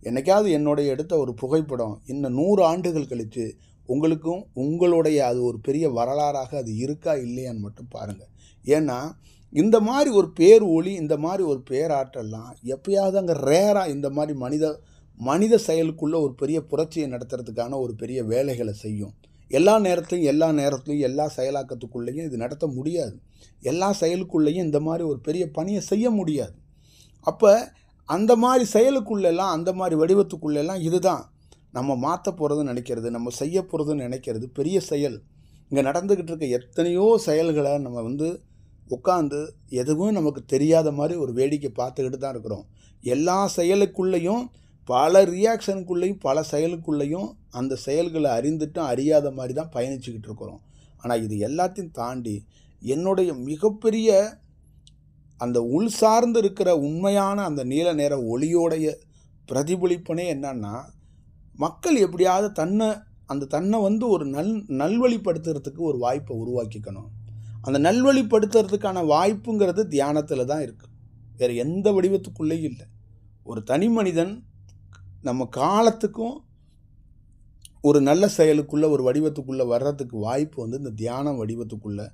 என்றைக்காவது என்னுடைய எடுத்த ஒரு புகைப்படம் இன்னும் 100 ஆண்டுகள் கழித்து உங்களுடைய அது ஒரு பெரிய வரலாறாக அது இருக்கா இல்லையான்னு மட்டும் பாருங்கள். ஏன்னா இந்த மாதிரி ஒரு பேர் ஒளி, இந்த மாதிரி ஒரு பேராற்றல்லாம் எப்பயாவது அங்கே ரேராக இந்த மாதிரி மனித செயலுக்குள்ளே ஒரு பெரிய புரட்சியை நடத்துறதுக்கான ஒரு பெரிய வேலைகளை செய்யும். எல்லா நேரத்துலையும் எல்லா செயலாக்கத்துக்குள்ளேயும் இது நடத்த முடியாது. எல்லா செயலுக்குள்ளேயும் இந்த மாதிரி ஒரு பெரிய பணியை செய்ய முடியாது. அப்போ அந்த மாதிரி செயலுக்குள்ளெல்லாம், அந்த மாதிரி வடிவத்துக்குள்ளெல்லாம் இதுதான் நம்ம மாற்ற போகிறதுன்னு நினைக்கிறது, நம்ம செய்ய போகிறதுன்னு நினைக்கிறது பெரிய செயல். இங்கே நடந்துக்கிட்டு இருக்க எத்தனையோ செயல்களை நம்ம உட்காந்து எதுவும் நமக்கு தெரியாத மாதிரி ஒரு வேடிக்கை பார்த்துக்கிட்டு தான் இருக்கிறோம். எல்லா செயலுக்குள்ளேயும் பல ரியாக்ஷனுக்குள்ளேயும் பல செயலுக்குள்ளேயும் அந்த செயல்களை அறிந்துட்டும் அறியாத மாதிரி தான் பயணிச்சுக்கிட்டு இருக்கிறோம். ஆனால் இது எல்லாத்தையும் தாண்டி என்னுடைய மிகப்பெரிய அந்த உள் சார்ந்து இருக்கிற உண்மையான அந்த நீல நேர ஒளியோடைய பிரதிபலிப்பனே என்னன்னா, மக்கள் எப்படியாவது தன்னை ஒரு நல்வழிப்படுத்துறதுக்கு ஒரு வாய்ப்பை உருவாக்கிக்கணும். அந்த நல்வழிப்படுத்துறதுக்கான வாய்ப்புங்கிறது தியானத்தில் தான் இருக்குது, வேறு எந்த வடிவத்துக்குள்ளேயும் இல்லை. ஒரு தனி மனிதன் நம்ம காலத்துக்கும் ஒரு நல்ல செயலுக்குள்ளே ஒரு வடிவத்துக்குள்ளே வர்றதுக்கு வாய்ப்பு இந்த தியான வடிவத்துக்குள்ளே.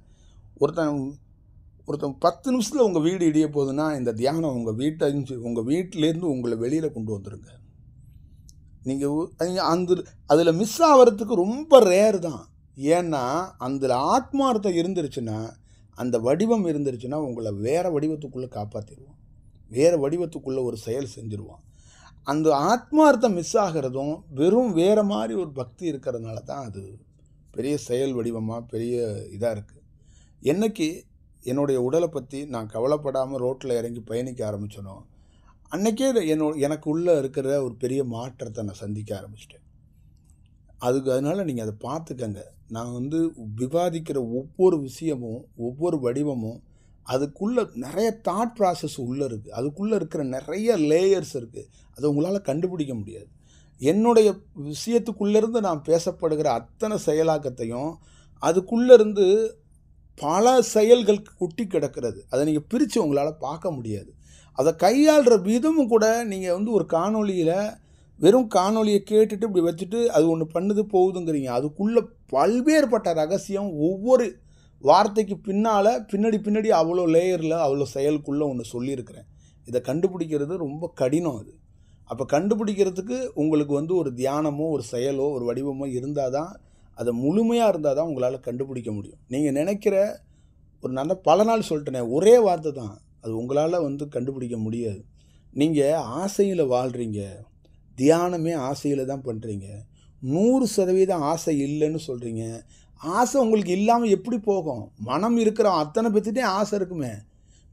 ஒருத்தன் 10 நிமிஷத்தில் உங்கள் வீடு இடிய போகுதுன்னா இந்த தியானம் உங்கள் வீட்டிலேருந்து உங்களை வெளியில் கொண்டு வந்துடுங்க. நீங்கள் அதில் மிஸ் ஆகிறதுக்கு ரொம்ப ரேர் தான். ஏன்னா அந்த ஆத்மார்த்தம் இருந்துருச்சுன்னா, அந்த வடிவம் இருந்துருச்சுன்னா உங்களை வேறு வடிவத்துக்குள்ளே காப்பாற்றிடுவான். வேறு வடிவத்துக்குள்ளே ஒரு செயல் செஞ்சுருவான். அந்த ஆத்மார்த்தம் மிஸ் ஆகிறதும் வெறும் வேறு மாதிரி ஒரு பக்தி இருக்கிறதுனால தான் அது பெரிய செயல் வடிவமாக பெரிய இதாக இருக்குது. என்னைக்கு என்னுடைய உடலை பற்றி நான் கவலைப்படாமல் ரோட்டில் இறங்கி பயணிக்க ஆரம்பித்தனோ, அன்றைக்கே எனக்கு உள்ளே இருக்கிற ஒரு பெரிய மாற்றத்தை நான் சந்திக்க ஆரம்பிச்சிட்டேன். அதனால் நீங்கள் அதை பார்த்துக்கங்க. நான் விவாதிக்கிற ஒவ்வொரு விஷயமும் ஒவ்வொரு வடிவமும் அதுக்குள்ளே நிறைய தாட் ப்ராசஸ் உள்ளே இருக்குது. அதுக்குள்ளே இருக்கிற நிறைய லேயர்ஸ் இருக்குது. அதை உங்களால் கண்டுபிடிக்க முடியாது. என்னுடைய விஷயத்துக்குள்ளேருந்து நான் பேசப்படுகிற அத்தனை செயலாக்கத்தையும் அதுக்குள்ளேருந்து பல செயல்கள் கொட்டி கிடக்கிறது. அதை நீங்கள் பிரித்து உங்களால் பார்க்க முடியாது. அதை கையாளுற விதமும் கூட நீங்கள் ஒரு காணொலியில் வெறும் காணொலியை கேட்டுட்டு இப்படி வச்சுட்டு அது ஒன்று பண்ணுது போகுதுங்கிறீங்க. அதுக்குள்ளே பல்வேறுபட்ட ரகசியம் ஒவ்வொரு வார்த்தைக்கு பின்னாடி அவ்வளோ லேயரில் அவ்வளோ செயலுக்குள்ளே ஒன்று சொல்லியிருக்கிறேன். இதை கண்டுபிடிக்கிறது ரொம்ப கடினம். அது அப்போ கண்டுபிடிக்கிறதுக்கு உங்களுக்கு ஒரு தியானமோ ஒரு செயலோ ஒரு வடிவமோ இருந்தால் தான், அதை முழுமையாக இருந்தால் தான் உங்களால் கண்டுபிடிக்க முடியும். நீங்கள் நினைக்கிற நல்ல பல நாள் சொல்லிட்டேனே, ஒரே வார்த்தை தான், அது உங்களால் கண்டுபிடிக்க முடியாது. நீங்கள் ஆசையில் வாழ்கிறீங்க, தியானமே ஆசையில் தான் பண்ணுறீங்க. 100% ஆசை இல்லைன்னு சொல்கிறீங்க. ஆசை உங்களுக்கு இல்லாமல் எப்படி போகும்? மனம் இருக்கிற அத்தனை பேர்த்திட்டே ஆசை இருக்குமே.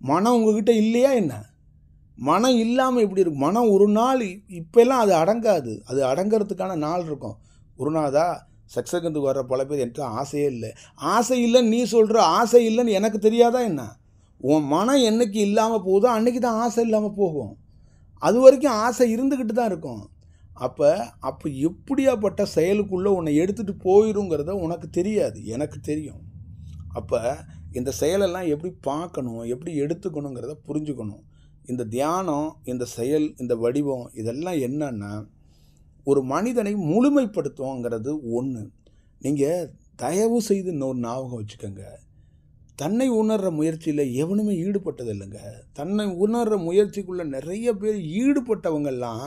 மனம் உங்ககிட்ட இல்லையா என்ன? மனம் இல்லாமல் எப்படி இருக்கும்? மனம் ஒரு நாள் இப்போல்லாம் அது அடங்காது. அது அடங்கிறதுக்கான நாள் இருக்கும். குருநாதா, சக்சகந்துக்கு வர்ற பல பேர் என்கிட்ட ஆசையே இல்லை. ஆசை இல்லைன்னு நீ சொல்கிற, ஆசை இல்லைன்னு எனக்கு தெரியாதா என்ன? உன் மனம் என்னைக்கு இல்லாமல் போகுதோ அன்றைக்கி தான் ஆசை இல்லாமல் போகும். அது வரைக்கும் ஆசை இருந்துக்கிட்டு தான் இருக்கும். அப்போ எப்படியாப்பட்ட செயலுக்குள்ளே உன்னை எடுத்துகிட்டு போயிருங்கிறத உனக்கு தெரியாது, எனக்கு தெரியும். அப்போ இந்த செயலெல்லாம் எப்படி பார்க்கணும், எப்படி எடுத்துக்கணுங்கிறத புரிஞ்சுக்கணும். இந்த தியானம், இந்த செயல், இந்த வடிவம் இதெல்லாம் என்னன்னா ஒரு மனிதனை முழுமைப்படுத்துவோங்கிறது ஒன்று. நீங்கள் தயவு செய்து இன்னொரு ஞாபகம் வச்சுக்கோங்க. தன்னை உணர்கிற முயற்சியில் எவனுமே ஈடுபட்டது இல்லைங்க. தன்னை உணர்கிற முயற்சிக்குள்ளே நிறைய பேர் ஈடுபட்டவங்கெல்லாம்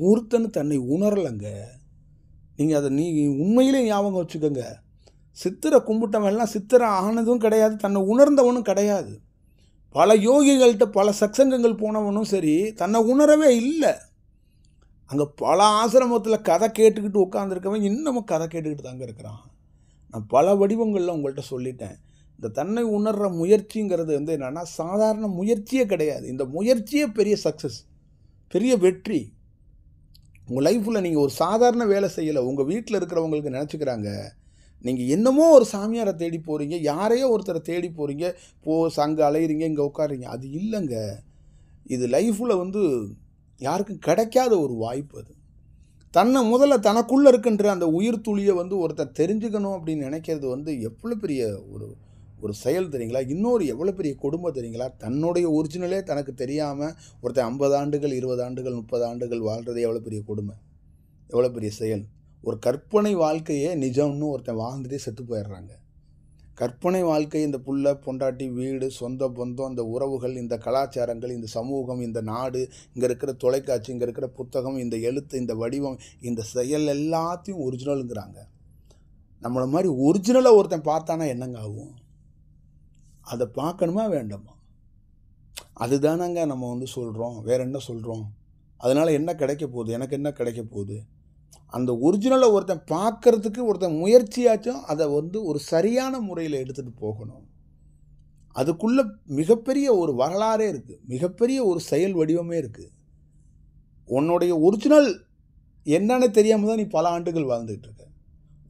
ஒருத்தன்னு தன்னை உணரலைங்க. நீங்கள் அதை உண்மையிலே ஞாபகம் வச்சுக்கோங்க. சித்தரை கும்பிட்டவெல்லாம் சித்தரை ஆனதும் கிடையாது, தன்னை உணர்ந்தவனும் கிடையாது. பல யோகிகள்கிட்ட பல சத்சங்கங்கள் போனவனும் சரி, தன்னை உணரவே இல்லை. அங்கே பல ஆசிரமத்தில் கதை கேட்டுக்கிட்டு உட்காந்துருக்கவன் இன்னமும் கதை கேட்டுக்கிட்டு தாங்க இருக்கிறான். நான் பல வடிவங்களில் உங்கள்கிட்ட சொல்லிட்டேன். இந்த தன்னை உணர்கிற முயற்சிங்கிறது என்னென்னா சாதாரண முயற்சியே கிடையாது. இந்த முயற்சியே பெரிய சக்ஸஸ், பெரிய வெற்றி. உங்கள் லைஃப்பில் நீங்கள் ஒரு சாதாரண வேலை செய்யலை. உங்கள் வீட்டில் இருக்கிறவங்களுக்கு நினச்சிக்கிறாங்க நீங்கள் என்னமோ ஒரு சாமியாரை தேடி போகிறீங்க, யாரையோ ஒருத்தரை தேடி போகிறீங்க, அங்கே அலையிறீங்க, இங்கே உட்காடுறீங்க. அது இல்லைங்க. இது லைஃப்பில் யாருக்கும் கிடைக்காத ஒரு வாய்ப்பு. அது முதல்ல தனக்குள்ளே இருக்கின்ற அந்த உயிர் துளியை ஒருத்தர் தெரிஞ்சுக்கணும் அப்படின்னு நினைக்கிறது எவ்வளோ பெரிய ஒரு செயல் தெரியுங்களா? இன்னொரு எவ்வளோ பெரிய கொடுமை தெரியுங்களா? தன்னுடைய ஒரிஜினலே தனக்கு தெரியாமல் ஒருத்தர் 50 ஆண்டுகள் 20 ஆண்டுகள் 30 ஆண்டுகள் வாழ்கிறது எவ்வளோ பெரிய கொடுமை, எவ்வளோ பெரிய செயல். ஒரு கற்பனை வாழ்க்கையே நிஜம்னு ஒருத்தன் வாழ்ந்துட்டே செத்து போயிடுறாங்க. கற்பனை வாழ்க்கை, இந்த புள்ள பொண்டாட்டி வீடு சொந்த பந்தம், இந்த உறவுகள், இந்த கலாச்சாரங்கள், இந்த சமூகம், இந்த நாடு, இங்கே இருக்கிற தொலைக்காட்சி, இங்கே இருக்கிற புத்தகம், இந்த எழுத்து, இந்த வடிவம், இந்த செயல் எல்லாத்தையும் ஒரிஜினலுங்கிறாங்க. நம்மளை மாதிரி ஒரிஜினலை ஒருத்தன் பார்த்தானா என்னங்க ஆகும்? அதை பார்க்கணுமா வேண்டாமா? அதுதானங்க நம்ம சொல்கிறோம். வேறு என்ன சொல்கிறோம்? அதனால் என்ன கிடைக்க போகுது? எனக்கு என்ன கிடைக்க போகுது? அந்த ஒரிஜினலை ஒருத்தன் பார்க்கறதுக்கு ஒருத்தன் முயற்சியாச்சும் அதை ஒரு சரியான முறையில் எடுத்துகிட்டு போகணும். அதுக்குள்ளே மிகப்பெரிய ஒரு வரலாறே இருக்குது, மிகப்பெரிய ஒரு செயல் வடிவமே இருக்குது. உன்னுடைய ஒரிஜினல் என்னன்னு தெரியாமல் தான் நீ பல ஆண்டுகள் வாழ்ந்துகிட்டு இருக்க.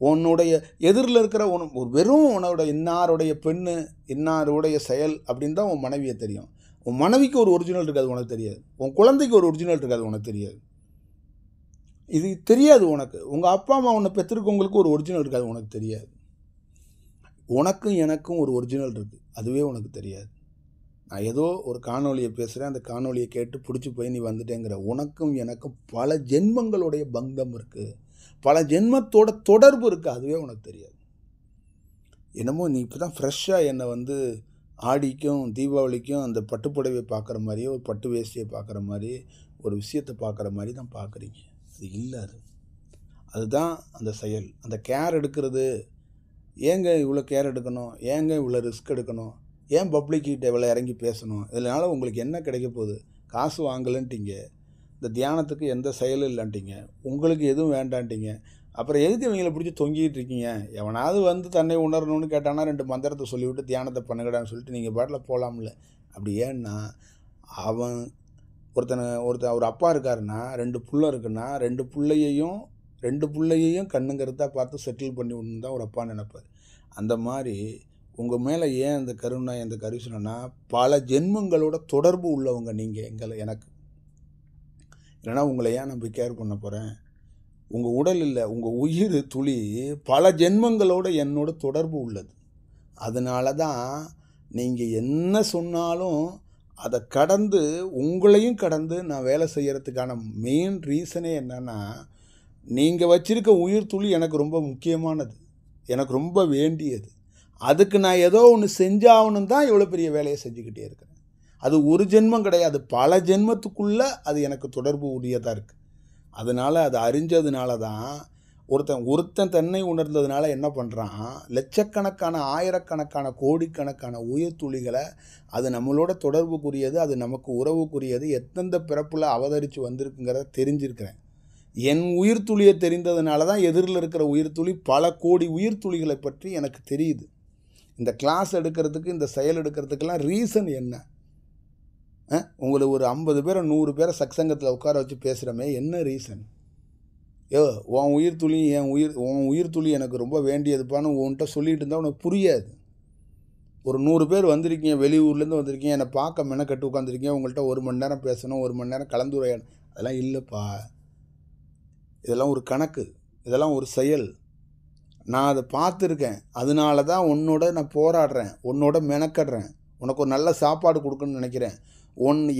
உன்னுடைய எதிரில் இருக்கிற ஒரு வெறும் உன்னோட இன்னாருடைய பெண்ணு, இன்னாருடைய செயல் அப்படின்னு தான் உன் மனைவியை தெரியும். உன் மனைவிக்கு ஒரு ஒரிஜினல் இருக்காது, உனக்கு தெரியாது. உன் குழந்தைக்கு ஒரு ஒரிஜினல் இருக்காது, உனக்கு தெரியாது. இது தெரியாது உனக்கு. உங்கள் அப்பா அம்மா உன்னை பெற்றிருக்கவங்களுக்கு ஒரு ஒரிஜினல் இருக்காது, உனக்கு தெரியாது. உனக்கும் எனக்கும் ஒரு ஒரிஜினல் இருக்குது, அதுவே உனக்கு தெரியாது. நான் ஏதோ ஒரு காணொலியை பேசுகிறேன், அந்த காணொலியை கேட்டு பிடிச்சி போய் நீ வந்துட்டேங்கிற. உனக்கும் எனக்கும் பல ஜென்மங்களுடைய பந்தம் இருக்குது, பல ஜென்மத்தோட தொடர்பு இருக்குது, அதுவே உனக்கு தெரியாது. என்னமோ நீ இப்போ தான் ஃப்ரெஷ்ஷாக என்னை ஆடிக்கும் தீபாவளிக்கும் அந்த பட்டுப்புடவை பார்க்குற மாதிரியே, ஒரு பட்டு வேஷ்டியை பார்க்குற மாதிரி, ஒரு விஷயத்தை பார்க்குற மாதிரி தான் பார்க்குறீங்க. அது இல்லை. அதுதான் அந்த செயல். அந்த கேர் எடுக்கிறது ஏங்க இவ்வளோ கேர் எடுக்கணும், ஏங்க இவ்வளோ ரிஸ்க் எடுக்கணும், ஏன் பப்ளிக்கிட்ட இவ்வளோ இறங்கி பேசணும், இதனால் உங்களுக்கு என்ன கிடைக்க போகுது, காசு வாங்கலைன்ட்டிங்க, இந்த தியானத்துக்கு எந்த செயலும் இல்லைன்ட்டிங்க, உங்களுக்கு எதுவும் வேண்டான்ட்டிங்க, அப்புறம் எதுக்கு இவங்களை பிடிச்சி தொங்கிட்டு இருக்கீங்க, எவனாவது வந்து தன்னை உணரணும்னு கேட்டானா 2 மந்திரத்தை சொல்லிவிட்டு தியானத்தை பண்ணுங்கடான்னு சொல்லிட்டு நீங்கள் பாட்டில் போகலாம்ல. அப்படி ஏன்னா அவன் ஒருத்தன் ஒரு அப்பா இருக்காருன்னா 2 புள்ள இருக்குன்னா 2 பிள்ளையையும் கண்ணுங்கிறதா பார்த்து செட்டில் பண்ணி விடணும் தான் ஒரு அப்பா நினைப்பார். அந்த மாதிரி உங்கள் மேலே ஏன் அந்த கருணை அந்த கரிசனைனா பல ஜென்மங்களோட தொடர்பு உள்ளவங்க நீங்கள் எனக்கு. இல்லைனா உங்களை ஏன் நான் போய் கேர் பண்ண போகிறேன். உங்கள் உடல் இல்லை, உங்கள் உயிர் துளி பல ஜென்மங்களோட என்னோட தொடர்பு உள்ளது. அதனால தான் நீங்கள் என்ன சொன்னாலும் அதை கடந்து உங்களையும் கடந்து நான் வேலை செய்கிறதுக்கான மெயின் ரீசனே என்னென்னா, நீங்கள் வச்சிருக்க உயிர் துளி எனக்கு ரொம்ப முக்கியமானது, எனக்கு ரொம்ப வேண்டியது. அதுக்கு நான் ஏதோ ஒன்று செஞ்சாகணும் தான் இவ்வளோ பெரிய வேலையை செஞ்சுக்கிட்டே இருக்கிறேன். அது ஒரு ஜென்மம் கிடையாது, பல ஜென்மத்துக்குள்ளே அது எனக்கு தொடர்பு உரியதாக இருக்குது. அதனால் அதை அறிஞ்சதுனால தான் ஒருத்தன் தன்னை உணர்ந்ததுனால என்ன பண்ணுறான், லட்சக்கணக்கான ஆயிரக்கணக்கான கோடிக்கணக்கான உயிர் துளிகளை அது நம்மளோட தொடர்புக்குரியது, அது நமக்கு உறவுக்குரியது, எந்தெந்த பிறப்பில் அவதரித்து வந்திருக்குங்கிறத தெரிஞ்சிருக்கிறேன். என் உயிர் துளியை தெரிந்ததுனால தான் எதிரில் இருக்கிற உயிர் துளி பல கோடி உயிர் துளிகளை பற்றி எனக்கு தெரியுது. இந்த கிளாஸ் எடுக்கிறதுக்கு, இந்த செயல் எடுக்கிறதுக்கெல்லாம் ரீசன் என்ன? உங்களுக்கு ஒரு 50 பேரை 100 பேரை சத்சங்கத்தில் உட்கார வச்சு பேசுகிறோமே, என்ன ரீசன்? உன் உயிர் துளி உன் உயிர் துளி எனக்கு ரொம்ப வேண்டியதுப்பான்னு உன்கிட்ட சொல்லிகிட்டு இருந்தால் உனக்கு புரியாது. ஒரு 100 பேர் வந்திருக்கீங்க, வெளியூர்லேருந்து வந்திருக்கீங்க, என்னை பார்க்க மெனக்கட்டு உட்காந்துருக்கீங்க, உங்கள்கிட்ட 1 மணி நேரம் பேசணும், 1 மணி நேரம் கலந்துரையாடணும், அதெல்லாம் இல்லைப்பா. இதெல்லாம் ஒரு கணக்கு, இதெல்லாம் ஒரு செயல். நான் அதை பார்த்துருக்கேன். அதனால தான் உன்னோட நான் போராடுறேன், உன்னோட மெனக்கடுறேன், உனக்கு ஒரு நல்ல சாப்பாடு கொடுக்கணும்னு நினைக்கிறேன்.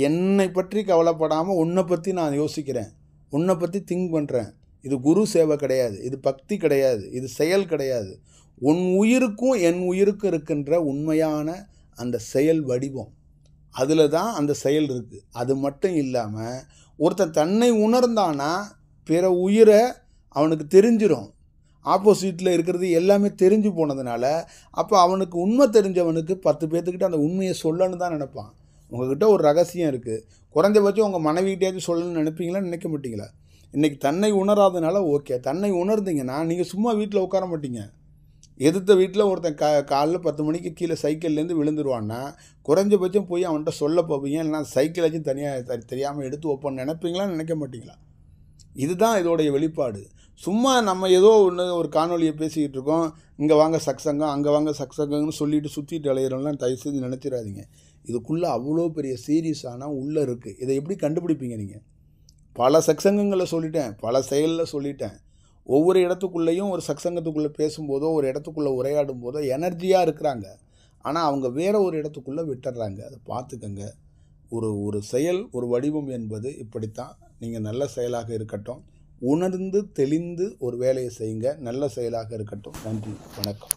என்னை பற்றி கவலைப்படாமல் உன்னை பற்றி நான் யோசிக்கிறேன், உன்னை பற்றி திங்க் பண்ணுறேன். இது குரு சேவை கிடையாது, இது பக்தி கிடையாது, இது செயல் கிடையாது. உன் உயிருக்கும் என் உயிருக்கும் இருக்கின்ற உண்மையான அந்த செயல் வடிவம், அதில் தான் அந்த செயல் இருக்குது. அது மட்டும் இல்லாமல் ஒருத்தன் தன்னை உணர்ந்தானா பிற உயிரை அவனுக்கு தெரிஞ்சிடும். ஆப்போசிட்டில் இருக்கிறது எல்லாமே தெரிஞ்சு போனதுனால அப்போ அவனுக்கு உண்மை தெரிஞ்சவனுக்கு 10 பேர்த்துக்கிட்ட அந்த உண்மையை சொல்லணும்னு தான் நினைப்பான். உங்கள்கிட்ட ஒரு ரகசியம் இருக்குது, குறைஞ்சபட்சம் உங்கள் மனைவிகிட்டேயாச்சும் சொல்லணும்னு நினைப்பீங்களா, நினைக்க மாட்டீங்களா? இன்றைக்கி தன்னை உணராதனால ஓகே, தன்னை உணர்ந்தீங்கன்னா நீங்கள் சும்மா வீட்டில் உட்கார மாட்டீங்க. எதிர்த்த வீட்டில் ஒருத்தன் காலைல 10 மணிக்கு கீழே சைக்கிள்லேருந்து விழுந்துருவான்னா குறைஞ்சபட்சம் போய் அவன்கிட்ட சொல்ல போவீங்க, இல்லைனா சைக்கிளாச்சும் தனியாக தெரியாமல் எடுத்து வைப்போன்னு நினைப்பீங்களா, நினைக்க மாட்டீங்களா? இதுதான் இதோடைய வெளிப்பாடு. சும்மா நம்ம ஏதோ ஒரு காணொலியை பேசிக்கிட்டு இருக்கோம், இங்கே வாங்க சத்சங்கம், அங்கே வாங்க சத்சங்கம்னு சொல்லிட்டு சுற்றிட்டு அலையிறோம்லாம் தயவுசெய்து நினச்சிடாதீங்க. இதுக்குள்ளே அவ்வளோ பெரிய சீரியஸான உள்ளே இருக்குது. இதை எப்படி கண்டுபிடிப்பீங்க நீங்கள்? பல சத்சங்கங்களில் சொல்லிட்டேன், பல செயலில் சொல்லிட்டேன். ஒவ்வொரு இடத்துக்குள்ளேயும் ஒரு சத்சங்கத்துக்குள்ளே பேசும்போதோ ஒரு இடத்துக்குள்ளே உரையாடும் போதோ எனர்ஜியாக இருக்கிறாங்க, ஆனால் அவங்க வேறு ஒரு இடத்துக்குள்ளே விட்டுடுறாங்க. அதை பார்த்துக்கங்க. ஒரு செயல், ஒரு வடிவம் என்பது இப்படித்தான். நீங்கள் நல்ல செயலாக இருக்கட்டும், உணர்ந்து தெளிந்து ஒரு வேலையை செய்யுங்க, நல்ல செயலாக இருக்கட்டும். நன்றி, வணக்கம்.